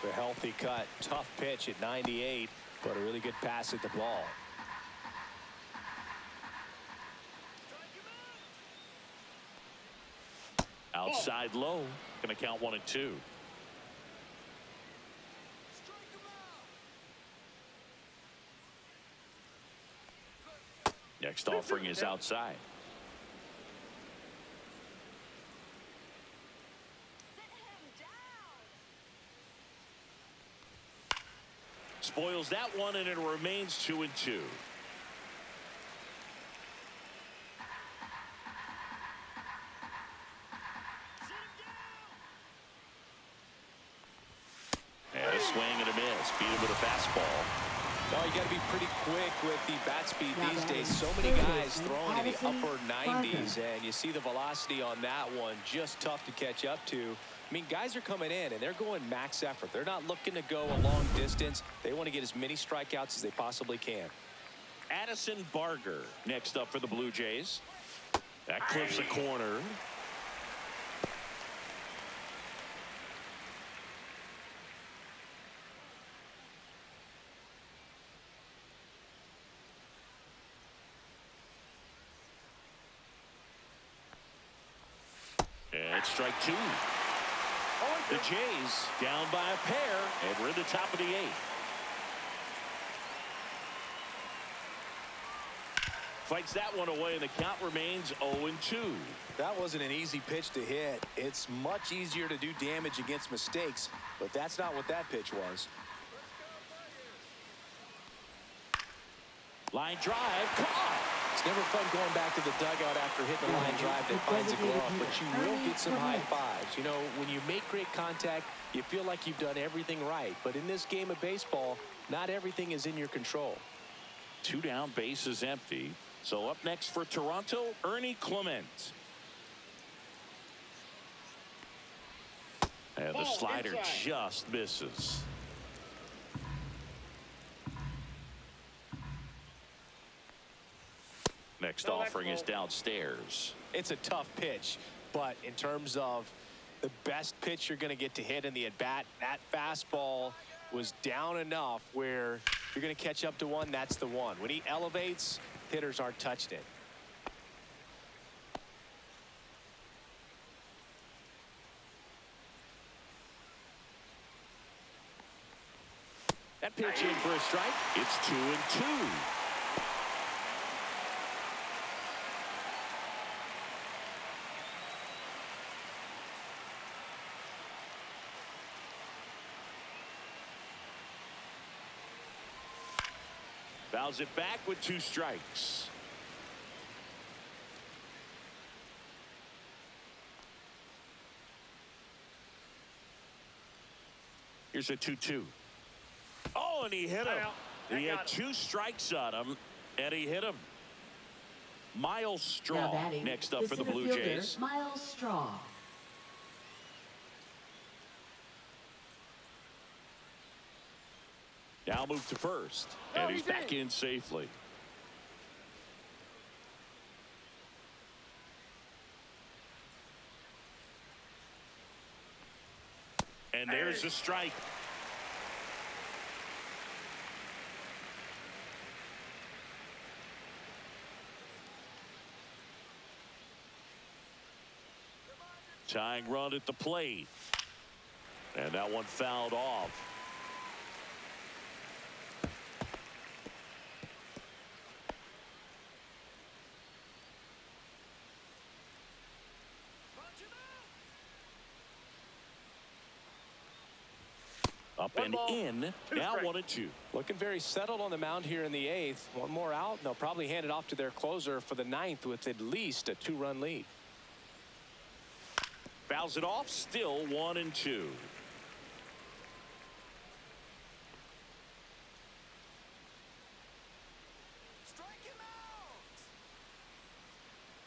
The healthy cut. Tough pitch at 98, but a really good pass at the ball. Outside low. Going to count 1-2. Next offering is outside. Spoils that one, and it remains 2-2. And a swing and a miss. Beat him with a fastball. Well, you got to be pretty quick with the bat speed these days. So many guys throwing in the upper 90s, and you see the velocity on that one. Just tough to catch up to. I mean, guys are coming in, and they're going max effort. They're not looking to go a long distance. They want to get as many strikeouts as they possibly can. Addison Barger next up for the Blue Jays. That clips a corner. And strike two. The Jays down by a pair, and we're in the top of the 8th. Fights that one away, and the count remains 0-2. That wasn't an easy pitch to hit. It's much easier to do damage against mistakes, but that's not what that pitch was. Line drive, caught. It's never fun going back to the dugout after hitting a line drive that finds a glove, but you will get some high fives. You know, when you make great contact, you feel like you've done everything right. But in this game of baseball, not everything is in your control. 2 down, base is empty. So up next for Toronto, Ernie Clement. And the slider just misses. Next offering is downstairs. It's a tough pitch, but in terms of the best pitch you're going to get to hit in the at-bat, that fastball was down enough where you're going to catch up to one, that's the one. When he elevates, hitters aren't touching it. That pitch in for a strike. It's 2-2. Fouls it back with 2 strikes. Here's a 2-2. Oh, and he hit him. He had 2 strikes on him, and he hit him. Miles Straw next up for the Blue Jays. Miles Straw. Now move to first, and he's back in safely. And there's a strike. Tying run at the plate. And that one fouled off. Up and in. Now 1-2. Looking very settled on the mound here in the 8th. One more out, and they'll probably hand it off to their closer for the 9th with at least a 2-run lead. Fouls it off. Still 1-2. Strike him out.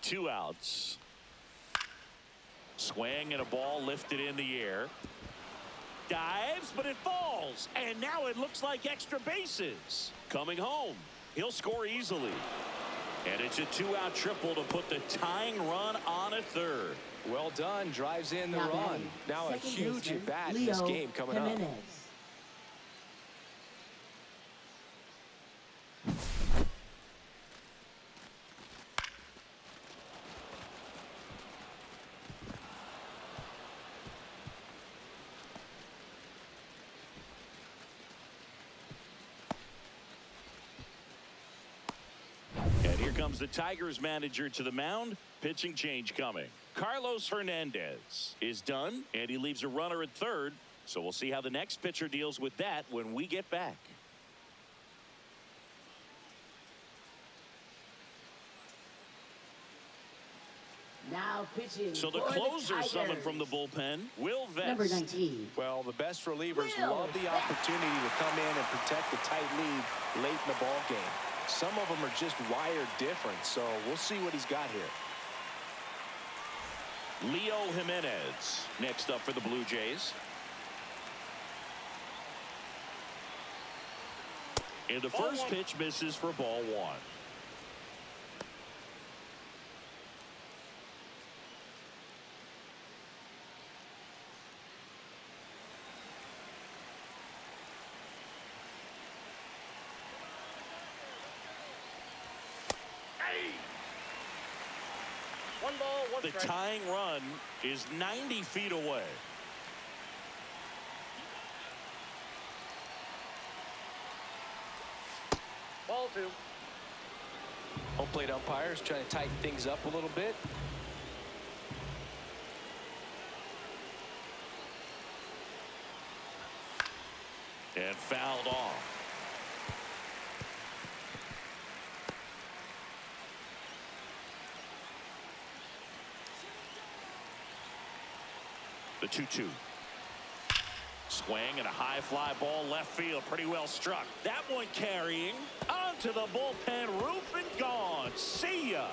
2 outs. Swing and a ball lifted in the air. Dives, but it falls. And now it looks like extra bases. Coming home. He'll score easily. And it's a 2-out triple to put the tying run on at third. Well done. Drives in the run. Now a huge at-bat in this game coming up. comes the Tigers manager to the mound. Pitching change coming. Carlos Hernandez is done, and he leaves a runner at third. So we'll see how the next pitcher deals with that when we get back. Now pitching. So the for closer Tigers. summoned from the bullpen, Will Vest. Number 19. Well, the best relievers Will love the opportunity to come in and protect the tight lead late in the ball game. Some of them are just wired different, so we'll see what he's got here. Leo Jimenez next up for the Blue Jays. And the first pitch misses for ball one. One ball, one The strike. tying run is 90 feet away. Ball two. Home plate umpires trying to tighten things up a little bit. And fouled off. The 2-2. Swing and a high fly ball left field. Pretty well struck. That one carrying onto the bullpen roof and gone. See ya.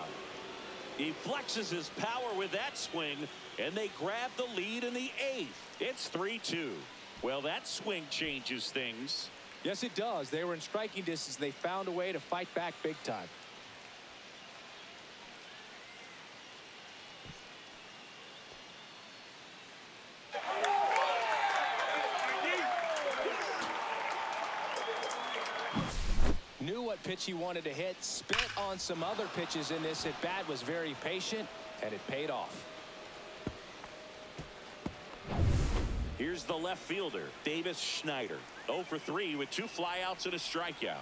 He flexes his power with that swing, and they grab the lead in the 8th. It's 3-2. Well, that swing changes things. Yes, it does. They were in striking distance. They found a way to fight back big time. Knew what pitch he wanted to hit, spit on some other pitches in this at bat, was very patient, and it paid off. Here's the left fielder, Davis Schneider. 0 for 3 with 2 flyouts and a strikeout.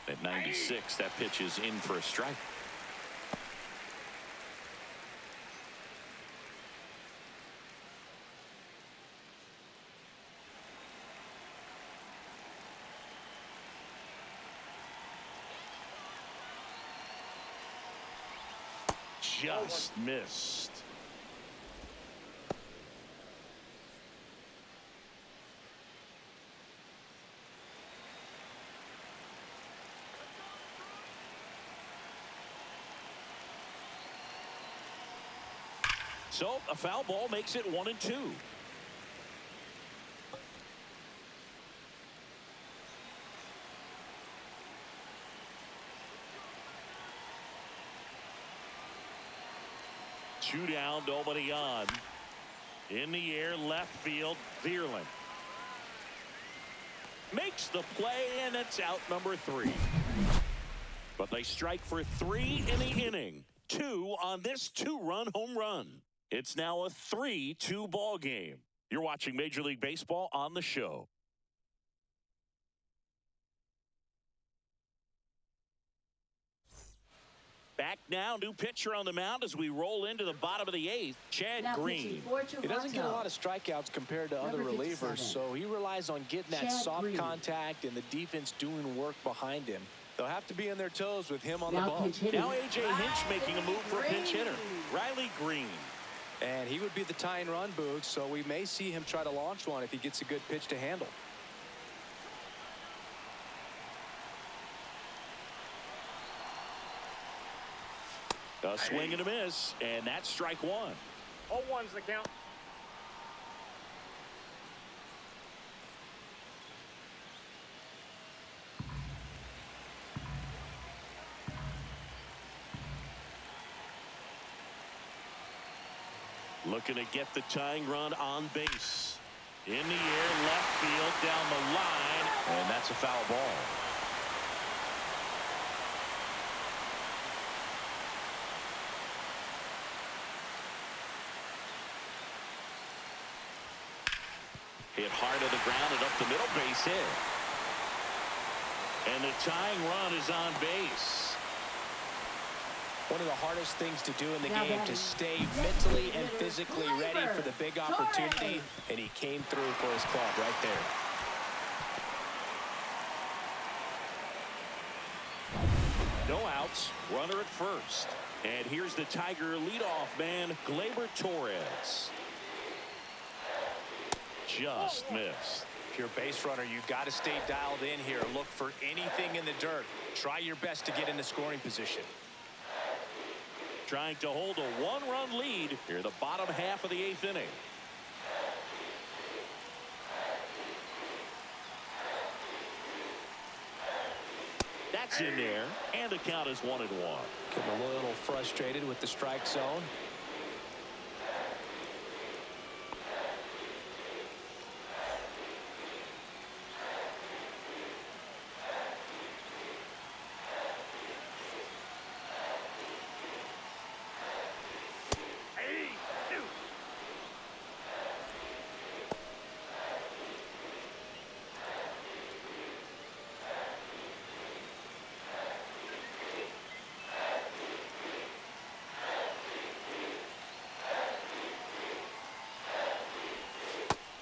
At 96, that pitch is in for a strike. Just missed. So a foul ball makes it 1-2. Two down, nobody on. In the air, left field, Vierland makes the play, and it's out number 3. But they strike for 3 in the inning. 2 on this 2-run home run. It's now a 3-2 ball game. You're watching Major League Baseball on the show. Back now, new pitcher on the mound as we roll into the bottom of the 8th, Chad Now Green. pitching for He doesn't get a Toronto. lot of strikeouts compared to other Number relievers, 57. so he relies on getting that Chad soft Green. contact and the defense doing work behind him. They'll have to be on their toes with him on Now the bump. pinch hitting. Now A.J. Hinch making a move for a pinch hitter. Riley Green. And he would be the tying run, Boog, so we may see him try to launch one if he gets a good pitch to handle. A swing and a miss, and that's strike 1. 0-1's the count. Looking to get the tying run on base. In the air, left field, down the line, and that's a foul ball. Hit hard to the ground and up the middle, base hit. And the tying run is on base. One of the hardest things to do in the game, to stay mentally and physically ready for the big opportunity, and he came through for his club right there. No outs, runner at first. And here's the Tiger leadoff man, Gleyber Torres. Just missed. If you're a base runner, you got to stay dialed in here. Look for anything in the dirt. Try your best to get into scoring position. Trying to hold a one-run lead here the bottom half of the 8th inning. That's in there, and the count is 1-1. Getting a little frustrated with the strike zone.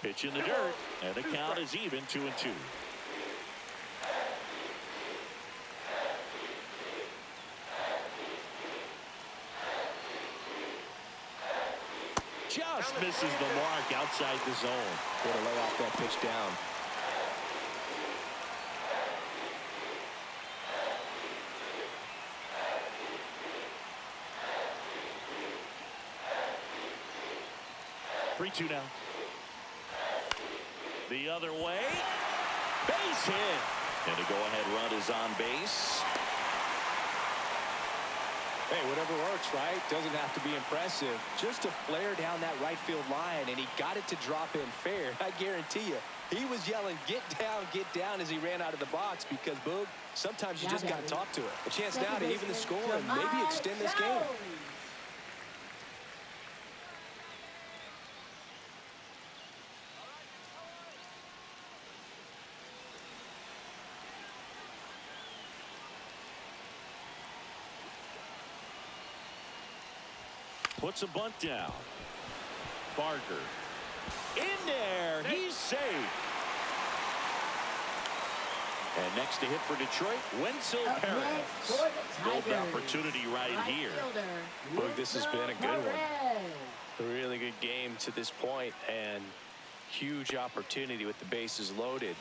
Pitch in the dirt, and the count is even 2-2. Just misses the mark outside the zone. Going to lay off that pitch down. Three-two now. The other way. Base hit. And the go-ahead run is on base. Hey, whatever works, right? Doesn't have to be impressive. Just a flare down that right field line, and he got it to drop in fair. I guarantee you, he was yelling, get down, as he ran out of the box because, Boog, sometimes you just got to talk to it. A chance now to even the score and maybe extend this game. Puts a bunt down. Barker. In there. He's safe. And next to hit for Detroit, Wenzel Perez. Golden opportunity right here. Look, this has been a good one. A really good game to this point, and huge opportunity with the bases loaded.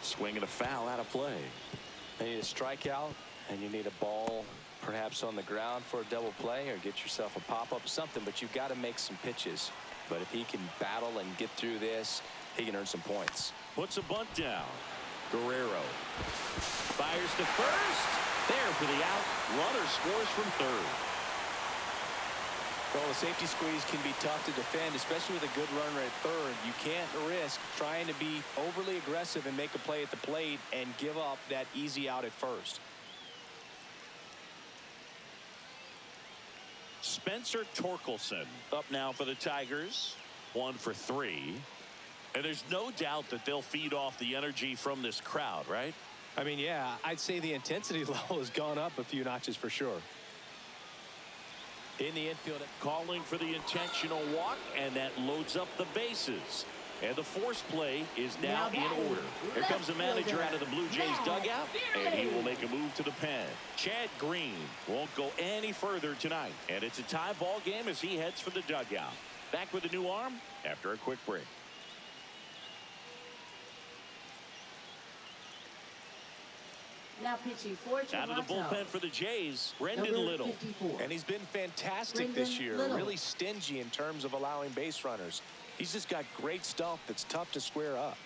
Swing and a foul out of play. You need a strikeout, and you need a ball perhaps on the ground for a double play, or get yourself a pop-up, something, but you've got to make some pitches. But if he can battle and get through this, he can earn some points. Puts a bunt down. Guerrero fires to first. There for the out. Runner scores from third. Well, the safety squeeze can be tough to defend, especially with a good runner at third. You can't risk trying to be overly aggressive and make a play at the plate and give up that easy out at first. Spencer Torkelson up now for the Tigers. 1 for 3. And there's no doubt that they'll feed off the energy from this crowd, right? I mean, yeah, I'd say the intensity level has gone up a few notches for sure. In the infield, calling for the intentional walk, and that loads up the bases. And the force play is now in order. Here comes the manager out of the Blue Jays dugout, and he will make a move to the pen. Chad Green won't go any further tonight, and it's a tie ball game as he heads for the dugout. Back with a new arm after a quick break. Now pitching for Out of the bullpen for the Jays, Brendan Little. 54. and he's been fantastic this year. Really stingy in terms of allowing base runners. He's just got great stuff that's tough to square up.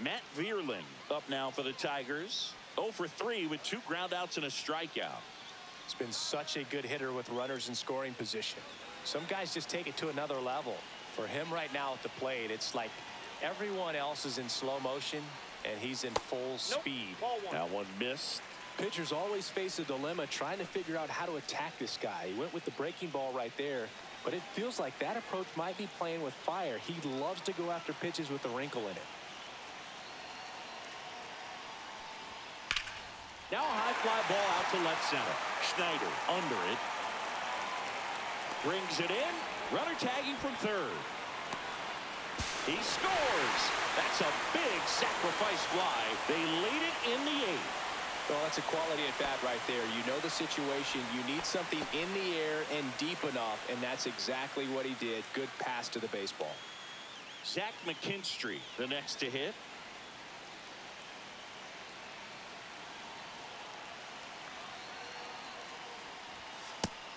Matt Vierling up now for the Tigers. 0 for 3 with 2 groundouts and a strikeout. He's been such a good hitter with runners in scoring position. Some guys just take it to another level. For him right now at the plate, it's like everyone else is in slow motion. and he's in full speed. Ball one. That one missed. Pitchers always face a dilemma trying to figure out how to attack this guy. He went with the breaking ball right there, but it feels like that approach might be playing with fire. He loves to go after pitches with a wrinkle in it. Now a high fly ball out to left center. Schneider under it. Brings it in. Runner tagging from third. He scores. That's a big sacrifice fly. They lead it in the 8th. Well, that's a quality at bat right there. You know the situation. You need something in the air and deep enough, and that's exactly what he did. Good pass to the baseball. Zach McKinstry, the next to hit.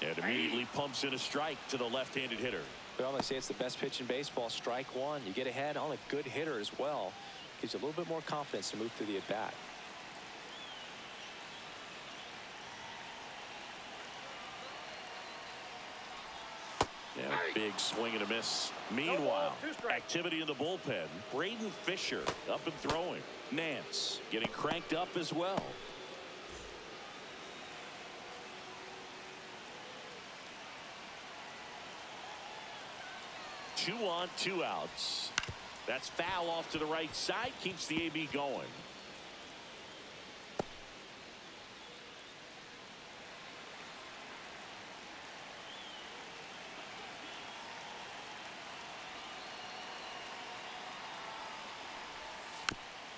And immediately pumps in a strike to the left-handed hitter. Well, they say it's the best pitch in baseball. Strike one. You get ahead on a good hitter as well. Gives you a little bit more confidence to move through the at-bat. Yeah, big swing and a miss. Meanwhile, activity in the bullpen. Braden Fisher up and throwing. Nance getting cranked up as well. Two on, two outs. That's foul off to the right side. Keeps the AB going.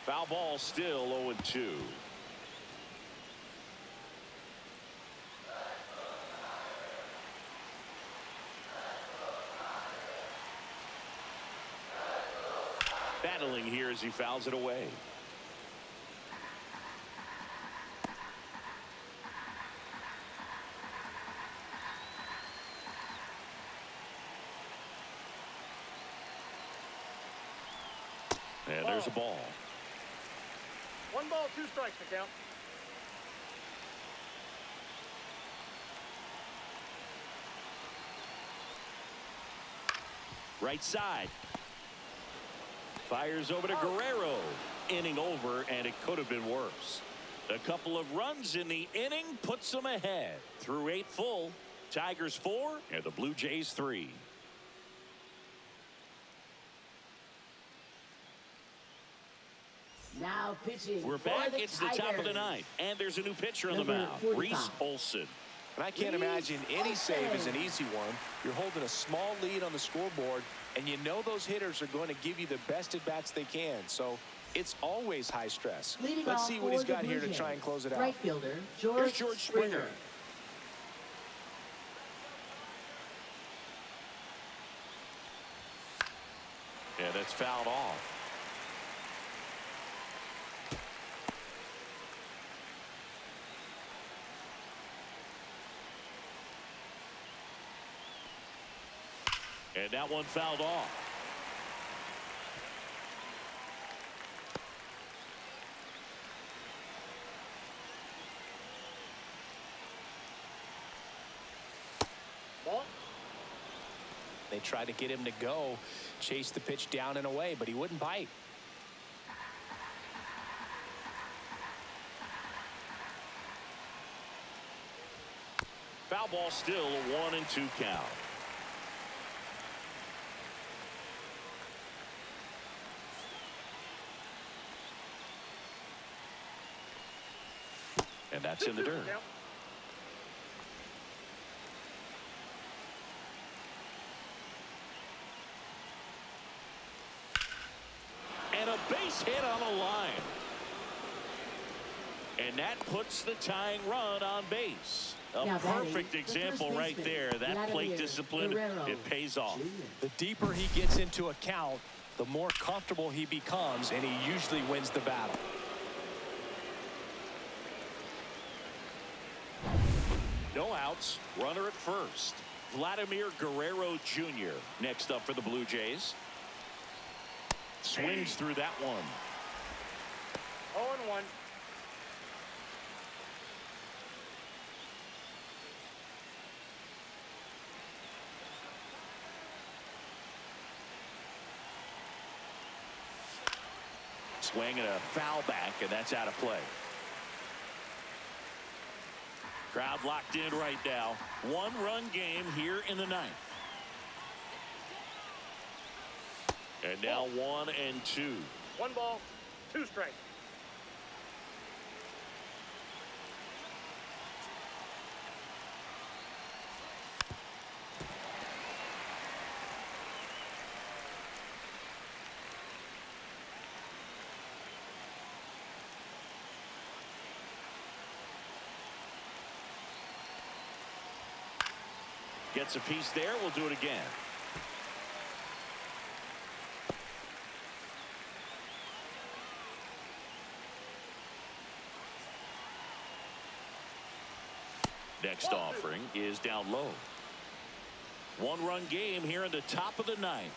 Foul ball, still 0-2. Battling here as he fouls it away. And there's a ball. 1 ball, 2 strikes to count. Right side. Fires over to Guerrero. Inning over, and it could have been worse. A couple of runs in the inning puts them ahead. Through 8 full. Tigers 4 and the Blue Jays 3. Now pitching. We're back. It's the top of the 9th, and there's a new pitcher on the Number mound. 45. Reese Olson. And I can't imagine any save is an easy one. You're holding a small lead on the scoreboard, and you know those hitters are going to give you the best at-bats they can. So it's always high stress. Leading Let's off see what for he's the got here Blue to try Jays. and close it out. Right fielder, Here's George Springer. Yeah, that's fouled off. And that one fouled off. Ball. They tried to get him to go, chase the pitch down and away, but he wouldn't bite. Foul ball, still a 1-2 count. And that's in the dirt. Count. And a base hit on a line. And that puts the tying run on base. A Now batting, perfect the first example right baseman, there. That Vladimir plate discipline, Guerrero it pays off. Jr. The deeper he gets into a count, the more comfortable he becomes, and he usually wins the battle. No outs. Runner at first. Vladimir Guerrero Jr. next up for the Blue Jays. Swings through that one. 0-1. Swing and a foul back, and that's out of play. Crowd locked in right now. One-run game here in the ninth. And now 1 and 2. 1 ball, 2 strikes. Gets a piece there. We'll do it again. Next offering is down low. One-run game here in the top of the ninth.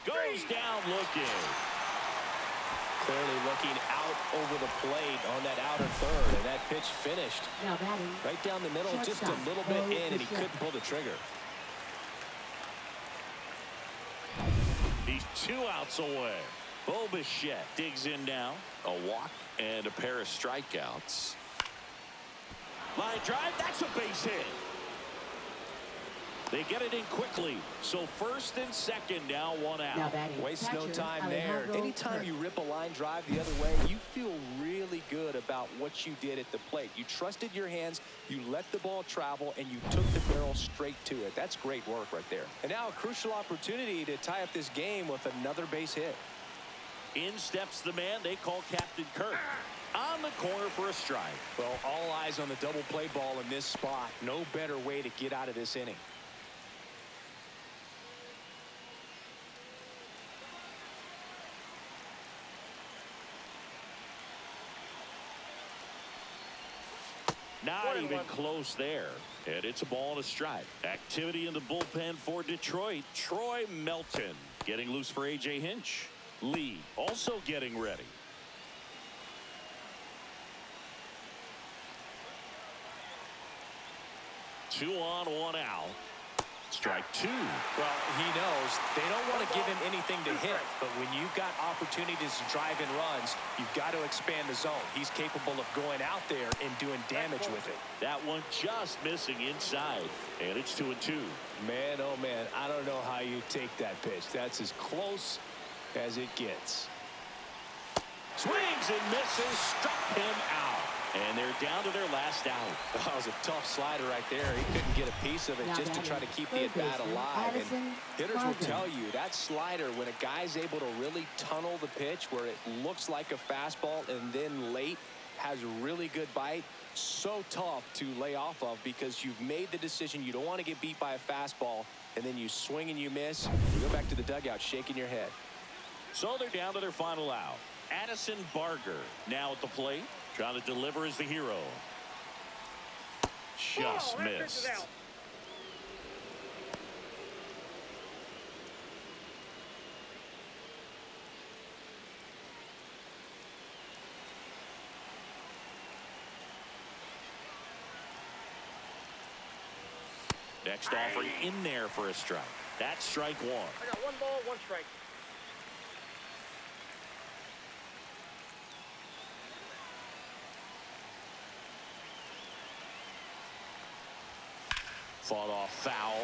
Goes down looking. Clearly looking out over the plate on that outer third, and that pitch finished. Now batting. Right down the middle, just a little bit in, and he couldn't pull the trigger. He's 2 outs away. Bo Bichette digs in now. A walk and a pair of strikeouts. Line drive, that's a base hit. They get it in quickly. So first and second now, 1 out. Now batting. Waste no time there. Anytime you rip a line drive the other way, you feel really good about what you did at the plate. You trusted your hands, you let the ball travel, and you took the barrel straight to it. That's great work right there. And now a crucial opportunity to tie up this game with another base hit. In steps the man they call Captain Kirk. On the corner for a strike. Well, all eyes on the double play ball in this spot. No better way to get out of this inning. Not even close there. And it's a ball and a strike. Activity in the bullpen for Detroit. Troy Melton getting loose for A.J. Hinch. Lee also getting ready. Two on, 1 out. Strike 2. Well, he knows they don't want to give him anything to hit, but when you've got opportunities to drive in runs, you've got to expand the zone. He's capable of going out there and doing damage with it. That one just missing inside, and it's 2 and 2. Man, oh man, I don't know how you take that pitch. That's as close as it gets. Swings and misses, struck him out. And they're down to their last out. That was a tough slider right there. He couldn't get a piece of it just to try to keep the at-bat alive. And hitters will tell you that slider, when a guy's able to really tunnel the pitch where it looks like a fastball and then late has a really good bite, so tough to lay off of because you've made the decision you don't want to get beat by a fastball, and then you swing and you miss. You go back to the dugout shaking your head. So they're down to their final out. Addison Barger now at the plate. Trying to deliver as the hero. Just missed. Next offering in there for a strike. That's strike 1. I got 1 ball, 1 strike. Fought off foul.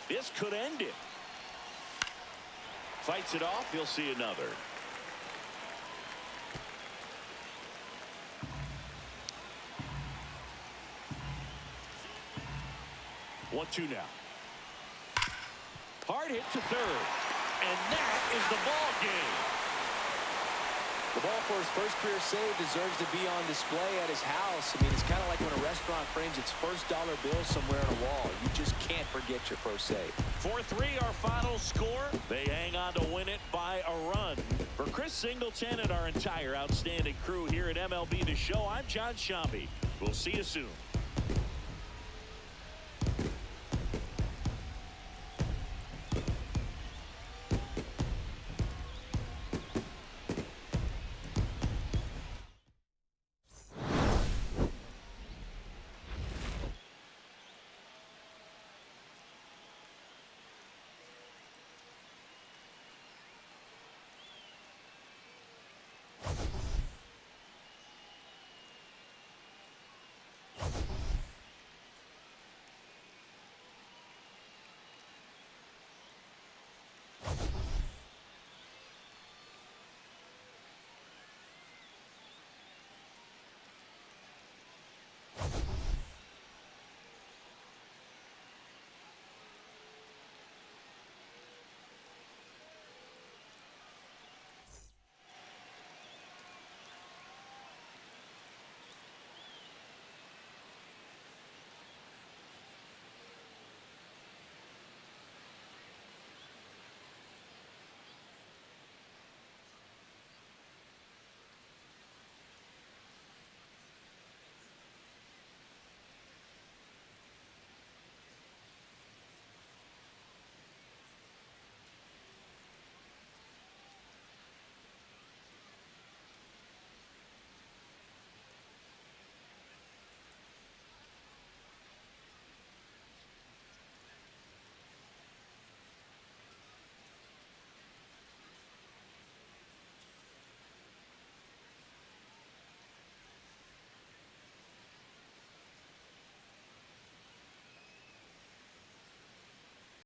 This could end it. Fights it off. He'll see another. One, 2 now. Hard hit to third. And that is the ball game. The ball for his first career save deserves to be on display at his house. I mean, it's kind of like when a restaurant frames its first dollar bill somewhere on a wall. You just can't forget your first save. 4-3 our final score. They hang on to win it by a run. For Chris Singleton and our entire outstanding crew here at MLB The Show, I'm John Shambi. We'll see you soon.